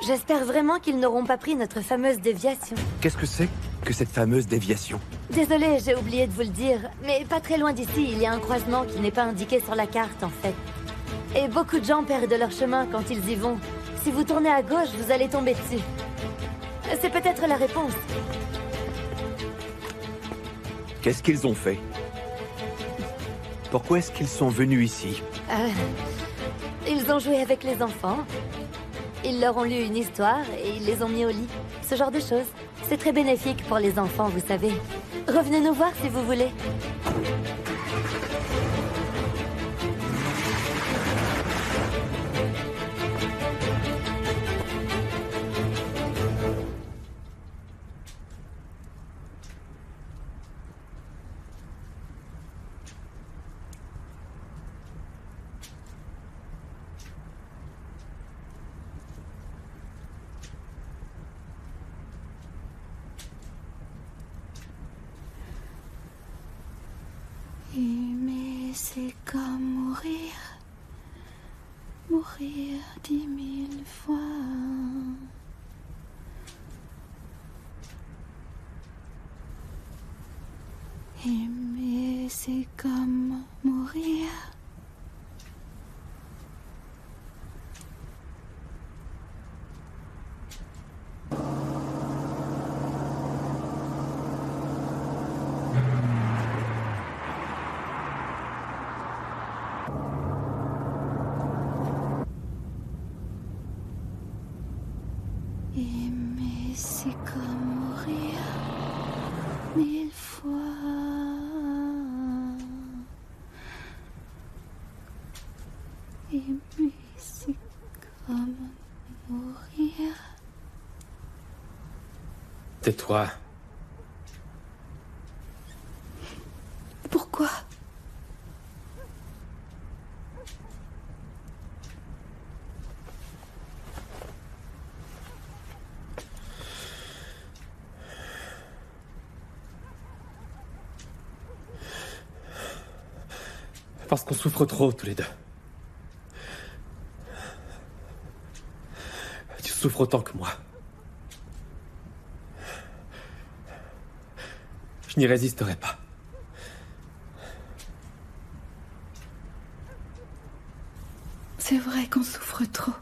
J'espère vraiment qu'ils n'auront pas pris notre fameuse déviation. Qu'est-ce que c'est que cette fameuse déviation? Désolée, j'ai oublié de vous le dire, mais pas très loin d'ici, il y a un croisement qui n'est pas indiqué sur la carte, en fait. Et beaucoup de gens perdent leur chemin quand ils y vont. Si vous tournez à gauche, vous allez tomber dessus. C'est peut-être la réponse. Qu'est-ce qu'ils ont fait? Pourquoi est-ce qu'ils sont venus ici? Ils ont joué avec les enfants. Ils leur ont lu une histoire et ils les ont mis au lit. Ce genre de choses. C'est très bénéfique pour les enfants, vous savez. Revenez nous voir si vous voulez. Aimer, c'est comme mourir, mourir 10 000 fois. Aimer, c'est comme mourir. Aimer, c'est comme mourir 1000 fois. Aimer, c'est comme mourir. Tais-toi. Pourquoi? Parce qu'on souffre trop, tous les deux. Tu souffres autant que moi. Je n'y résisterai pas. C'est vrai qu'on souffre trop.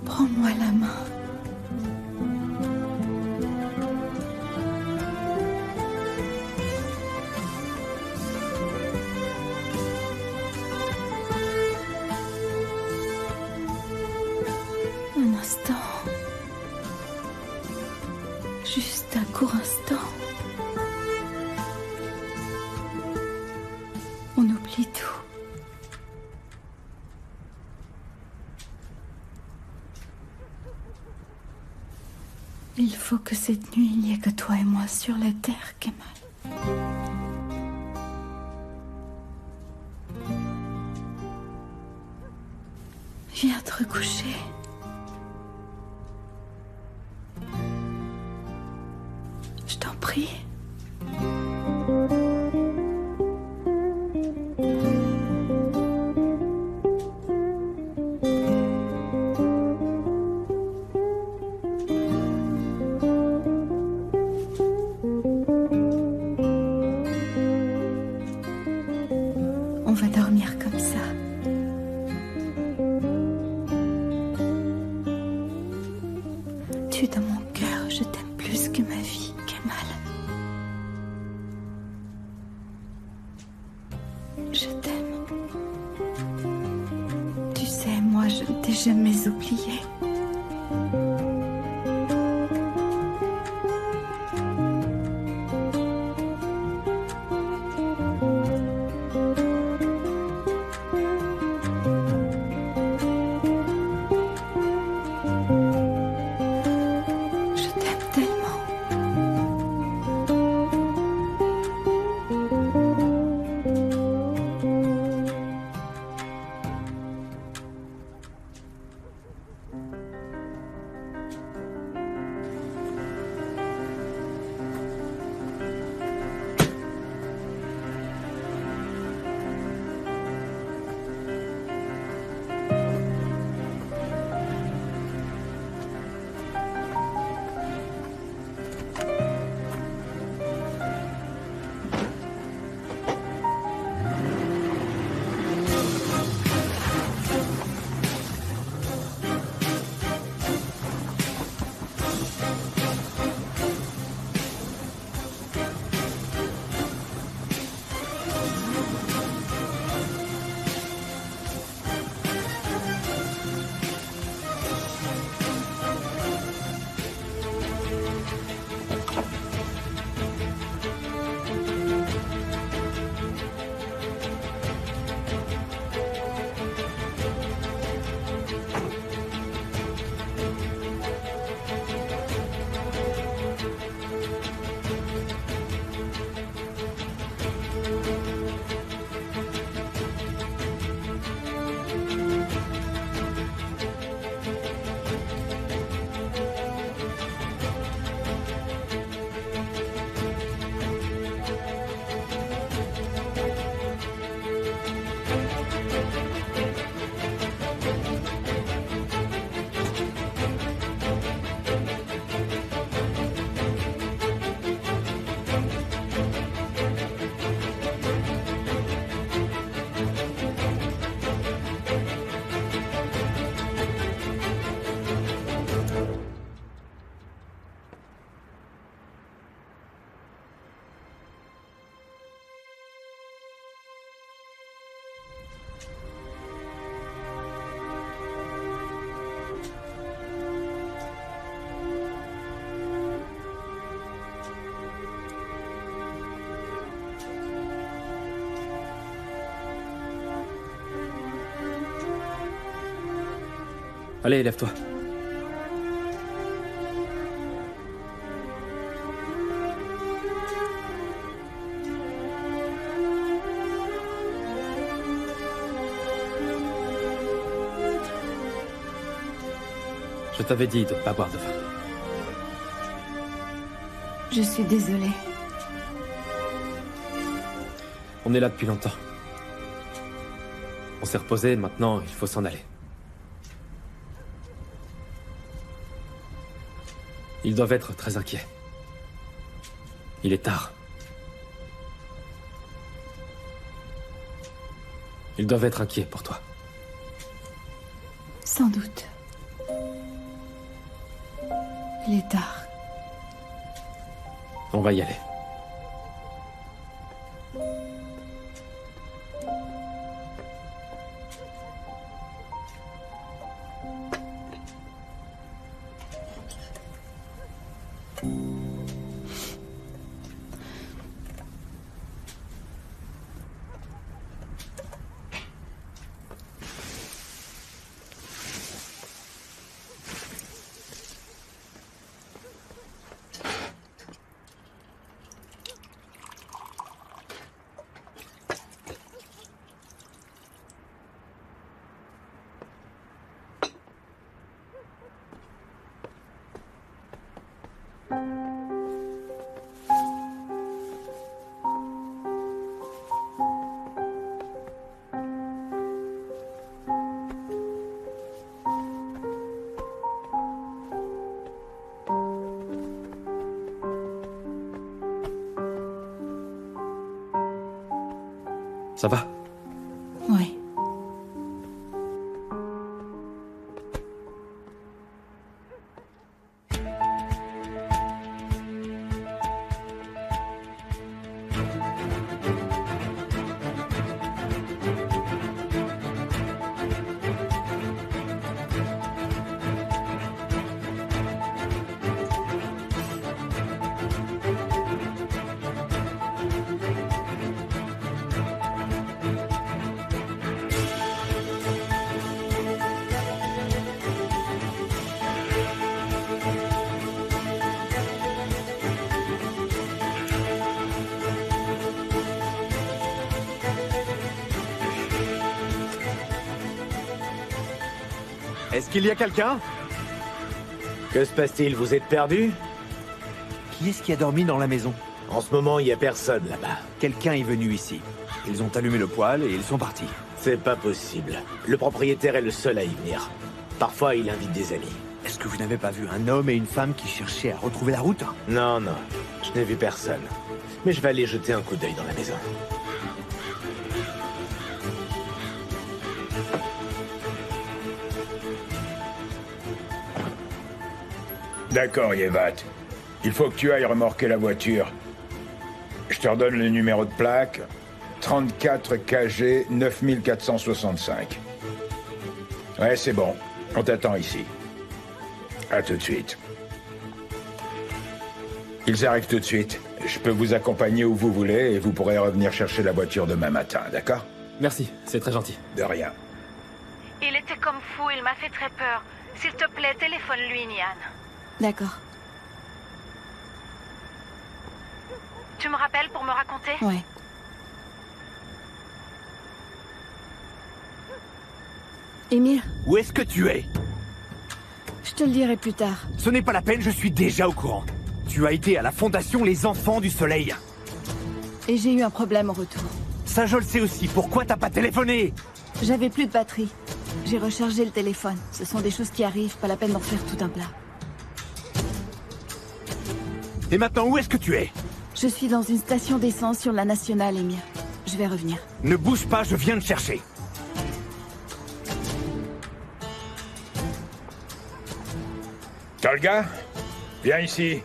Prends-moi la main. Un instant. Juste un court instant. On oublie tout. Il faut que cette nuit, il n'y ait que toi et moi sur la terre, Kemal. Viens te recoucher. Je t'en prie. On va dormir comme ça. Tu es dans mon cœur, je t'aime plus que ma vie, Kemal. Je t'aime. Tu sais, moi, je ne t'ai jamais oublié. Allez, lève-toi. Je t'avais dit de ne pas boire de vin. Je suis désolée. On est là depuis longtemps. On s'est reposé, maintenant il faut s'en aller. Ils doivent être très inquiets. Il est tard. Ils doivent être inquiets pour toi. Sans doute. Il est tard. On va y aller. Ça va? Oui. Est-ce qu'il y a quelqu'un? Que se passe-t-il? Vous êtes perdu? Qui est-ce qui a dormi dans la maison? En ce moment, il n'y a personne là-bas. Quelqu'un est venu ici. Ils ont allumé le poêle et ils sont partis. C'est pas possible. Le propriétaire est le seul à y venir. Parfois, il invite des amis. Est-ce que vous n'avez pas vu un homme et une femme qui cherchaient à retrouver la route? Non, non. Je n'ai vu personne. Mais je vais aller jeter un coup d'œil dans la maison. D'accord, Yevat. Il faut que tu ailles remorquer la voiture. Je te redonne le numéro de plaque. 34 KG 9465. Ouais, c'est bon. On t'attend ici. À tout de suite. Ils arrivent tout de suite. Je peux vous accompagner où vous voulez et vous pourrez revenir chercher la voiture demain matin, d'accord? Merci, c'est très gentil. De rien. Il était comme fou, il m'a fait très peur. S'il te plaît, téléphone-lui, Nian. D'accord. Tu me rappelles pour me raconter? Ouais. Émir? Où est-ce que tu es? Je te le dirai plus tard. Ce n'est pas la peine, je suis déjà au courant. Tu as été à la fondation Les Enfants du Soleil. Et j'ai eu un problème au retour. Ça, je le sais aussi. Pourquoi t'as pas téléphoné? J'avais plus de batterie. J'ai rechargé le téléphone. Ce sont des choses qui arrivent, pas la peine d'en faire tout un plat. Et maintenant, où est-ce que tu es? Je suis dans une station d'essence sur la nationale, Émir. Je vais revenir. Ne bouge pas, je viens te chercher. Tolga, viens ici.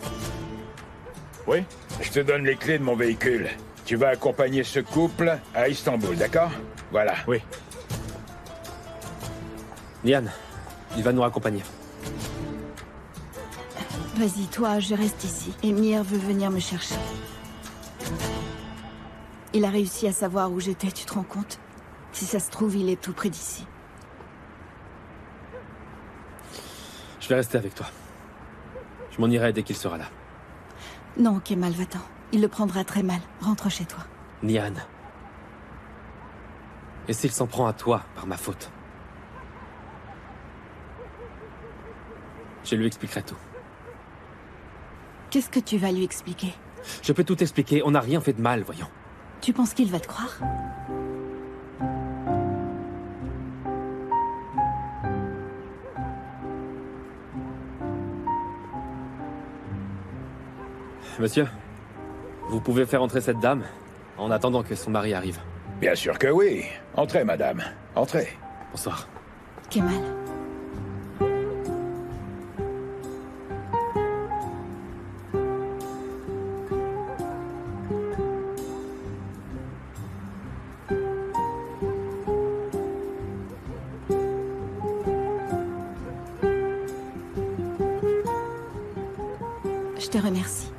Oui? Je te donne les clés de mon véhicule. Tu vas accompagner ce couple à Istanbul, d'accord? Voilà. Oui. Nian, il va nous raccompagner. Vas-y, toi, je reste ici. Émir veut venir me chercher. Il a réussi à savoir où j'étais, tu te rends compte? Si ça se trouve, il est tout près d'ici. Je vais rester avec toi. Je m'en irai dès qu'il sera là. Non, Kemal, va-t'en. Il le prendra très mal. Rentre chez toi. Nian. Et s'il s'en prend à toi par ma faute? Je lui expliquerai tout. Qu'est-ce que tu vas lui expliquer? Je peux tout expliquer, on n'a rien fait de mal, voyons. Tu penses qu'il va te croire? Monsieur, vous pouvez faire entrer cette dame en attendant que son mari arrive. Bien sûr que oui. Entrez, madame. Entrez. Bonsoir. Kemal. Je te remercie.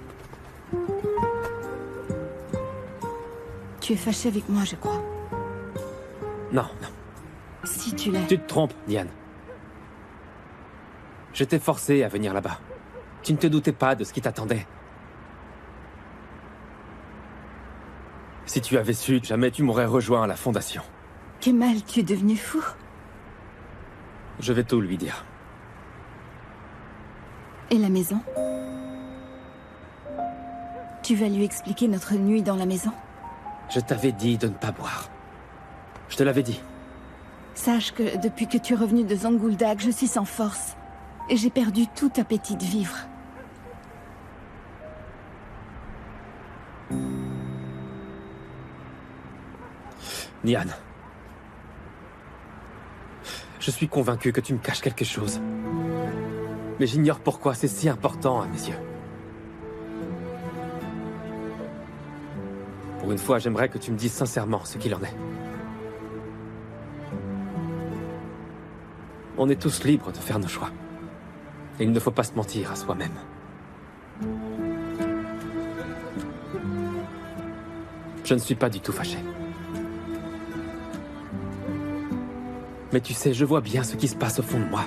Tu es fâché avec moi, je crois. Non, non. Si tu l'es. Tu te trompes, Nian. Je t'ai forcé à venir là-bas. Tu ne te doutais pas de ce qui t'attendait. Si tu avais su, jamais tu m'aurais rejoint à la fondation. Kemal, tu es devenu fou. Je vais tout lui dire. Et la maison? Tu vas lui expliquer notre nuit dans la maison? Je t'avais dit de ne pas boire. Je te l'avais dit. Sache que depuis que tu es revenu de Zonguldak, je suis sans force. Et j'ai perdu tout appétit de vivre. Nian. Je suis convaincu que tu me caches quelque chose. Mais j'ignore pourquoi c'est si important à mes yeux. Pour une fois, j'aimerais que tu me dises sincèrement ce qu'il en est. On est tous libres de faire nos choix. Et il ne faut pas se mentir à soi-même. Je ne suis pas du tout fâché. Mais tu sais, je vois bien ce qui se passe au fond de moi.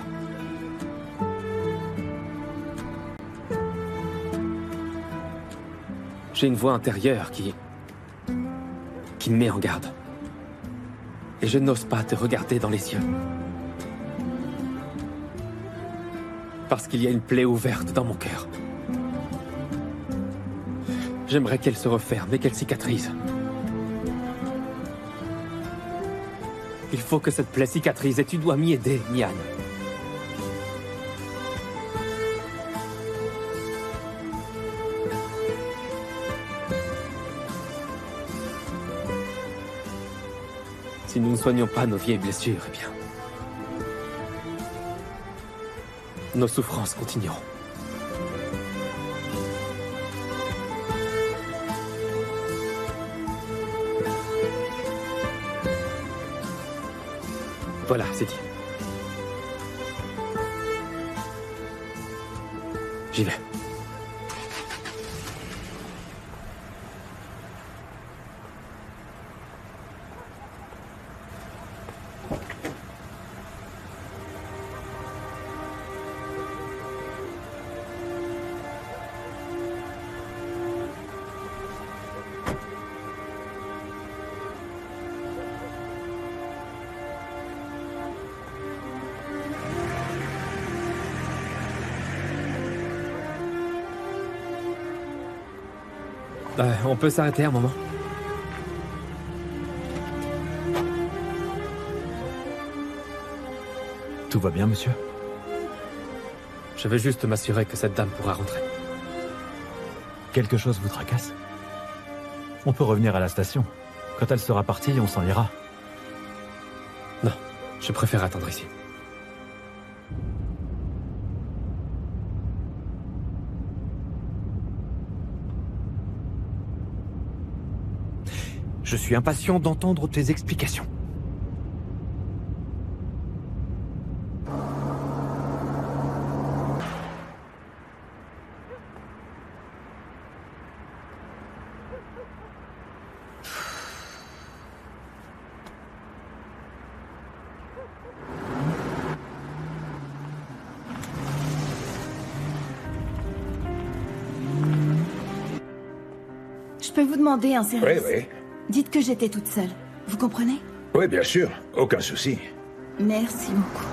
J'ai une voix intérieure qui me met en garde. Et je n'ose pas te regarder dans les yeux. parce qu'il y a une plaie ouverte dans mon cœur. J'aimerais qu'elle se referme et qu'elle cicatrise. Il faut que cette plaie cicatrise et tu dois m'y aider, Nyan. Si nous ne soignons pas nos vieilles blessures, eh bien, nos souffrances continueront. Voilà, c'est dit. J'y vais. On peut s'arrêter un moment? Tout va bien, monsieur? Je veux juste m'assurer que cette dame pourra rentrer. Quelque chose vous tracasse? On peut revenir à la station. Quand elle sera partie, on s'en ira. Non, je préfère attendre ici. Je suis impatient d'entendre tes explications. Je peux vous demander un service? Oui. Dites que j'étais toute seule. Vous comprenez? Oui, bien sûr. Aucun souci. Merci beaucoup.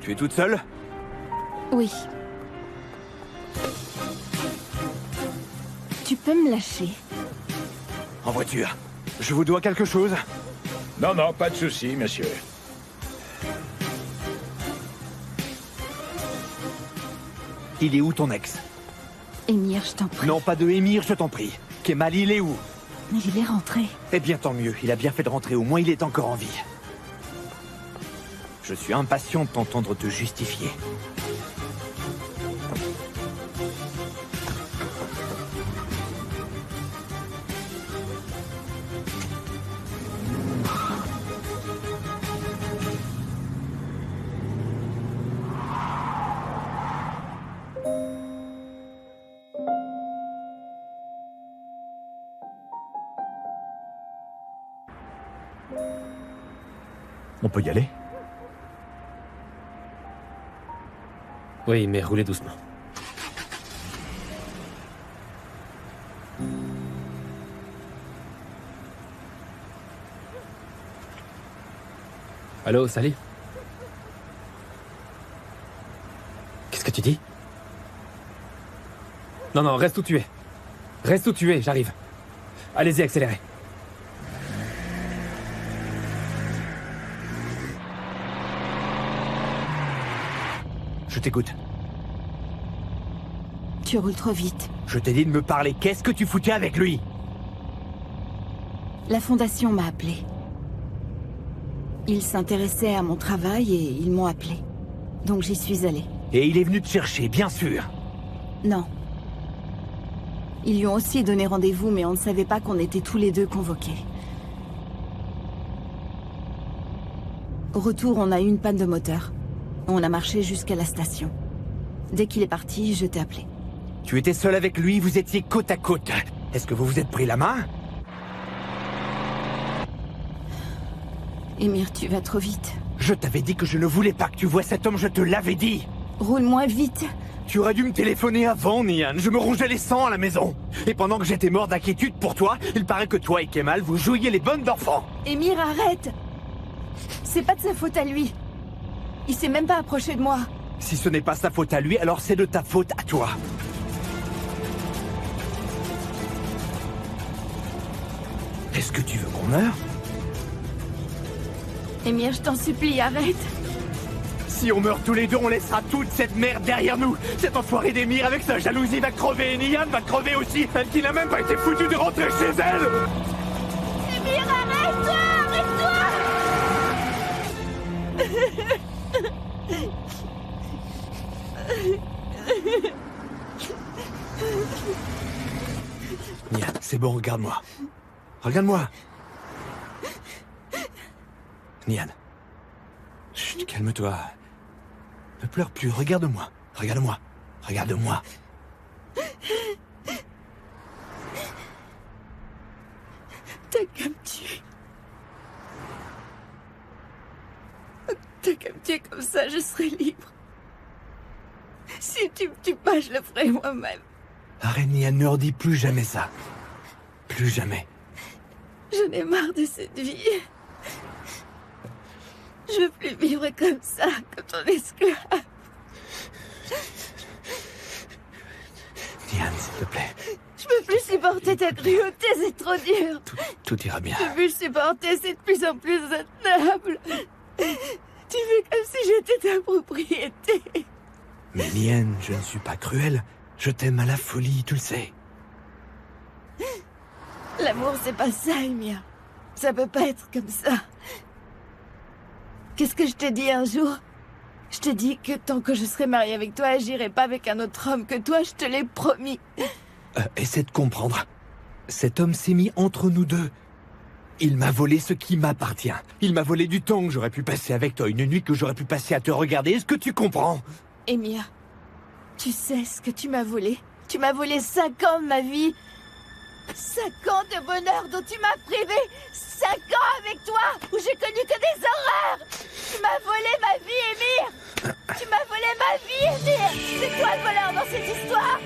Tu es toute seule? Oui. Tu peux me lâcher? En voiture. Je vous dois quelque chose? Non, pas de souci, monsieur. Il est où ton ex? Émir, je t'en prie. Non, pas de Émir, je t'en prie. Kemal, il est où? Il est rentré. Eh bien, tant mieux. Il a bien fait de rentrer. Au moins, il est encore en vie. Je suis impatient de t'entendre te justifier. On peut y aller? Oui, mais roulez doucement. Allô, Sally? Qu'est-ce que tu dis? Non, reste où tu es. Reste où tu es, j'arrive. Allez-y, accélérez. Je t'écoute. Tu roules trop vite. Je t'ai dit de me parler. Qu'est-ce que tu foutais avec lui? La fondation m'a appelé. Ils s'intéressaient à mon travail et ils m'ont appelé. Donc j'y suis allée. Et il est venu te chercher, bien sûr. Non. Ils lui ont aussi donné rendez-vous, mais on ne savait pas qu'on était tous les deux convoqués. Au retour, on a eu une panne de moteur. On a marché jusqu'à la station. Dès qu'il est parti, je t'ai appelé. Tu étais seul avec lui, vous étiez côte à côte. Est-ce que vous vous êtes pris la main? Émir, tu vas trop vite. Je t'avais dit que je ne voulais pas que tu voies cet homme, je te l'avais dit. Roule moins vite. Tu aurais dû me téléphoner avant, Nian. Je me rongeais les sangs à la maison. Et pendant que j'étais mort d'inquiétude pour toi, il paraît que toi et Kemal, vous jouiez les bonnes d'enfants. Émir, arrête! C'est pas de sa faute à lui. Il s'est même pas approché de moi. Si ce n'est pas sa faute à lui, alors c'est de ta faute à toi. Est-ce que tu veux qu'on meure? Émir, je t'en supplie, arrête. Si on meurt tous les deux, on laissera toute cette merde derrière nous. Cet enfoiré d'Émir avec sa jalousie va crever et Nian va crever aussi. Elle qui n'a même pas été foutue de rentrer chez elle. Émir, arrête-toi! Nian, c'est bon, regarde-moi. Regarde-moi. Nian. Chut, calme-toi. Ne pleure plus, regarde-moi. Regarde-moi. Regarde-moi. T'as qu'à me tuer. T'as qu'à me tuer comme ça, je serai libre. Si tu me tues pas, je le ferai moi-même. Arrête, Nian, ne redis plus jamais ça. Plus jamais. J'en ai marre de cette vie. Je veux plus vivre comme ça, comme ton esclave. Nian, s'il te plaît. Je peux plus supporter ta cruauté, c'est trop dur. Tout ira bien. Je peux plus le supporter, c'est de plus en plus intenable. Tu fais comme si j'étais ta propriété. Mais Nian, je ne suis pas cruel. Je t'aime à la folie, tu le sais. L'amour, c'est pas ça, Émir. Ça peut pas être comme ça. Qu'est-ce que je t'ai dit un jour? Je t'ai dit que tant que je serai mariée avec toi, j'irai pas avec un autre homme que toi, je te l'ai promis. Essaie de comprendre. Cet homme s'est mis entre nous deux. Il m'a volé ce qui m'appartient. Il m'a volé du temps que j'aurais pu passer avec toi, une nuit que j'aurais pu passer à te regarder. Est-ce que tu comprends? Émir, tu sais ce que tu m'as volé? Tu m'as volé 5 ans de ma vie. 5 ans de bonheur dont tu m'as privé. 5 ans avec toi, où j'ai connu que des horreurs. Tu m'as volé ma vie, Émir. Tu m'as volé ma vie, Émir. C'est toi le voleur dans cette histoire.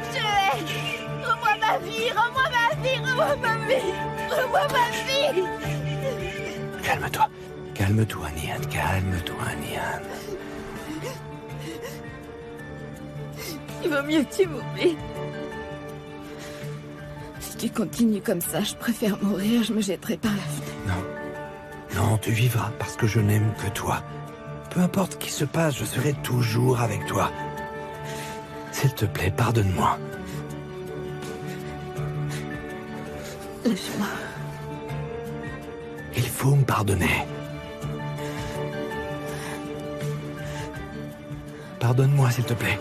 Je te hais. Rends-moi ma vie, rends-moi ma vie, rends-moi ma vie. Rends-moi ma vie. Calme-toi. Calme-toi, Nian. Calme-toi, Nian. Il vaut mieux que tu m'oublies. Si tu continues comme ça, je préfère mourir, je me jetterai par la fenêtre. Non, tu vivras parce que je n'aime que toi. Peu importe ce qui se passe, je serai toujours avec toi. S'il te plaît, pardonne-moi. Lâche-moi. Il faut me pardonner. Pardonne-moi, s'il te plaît.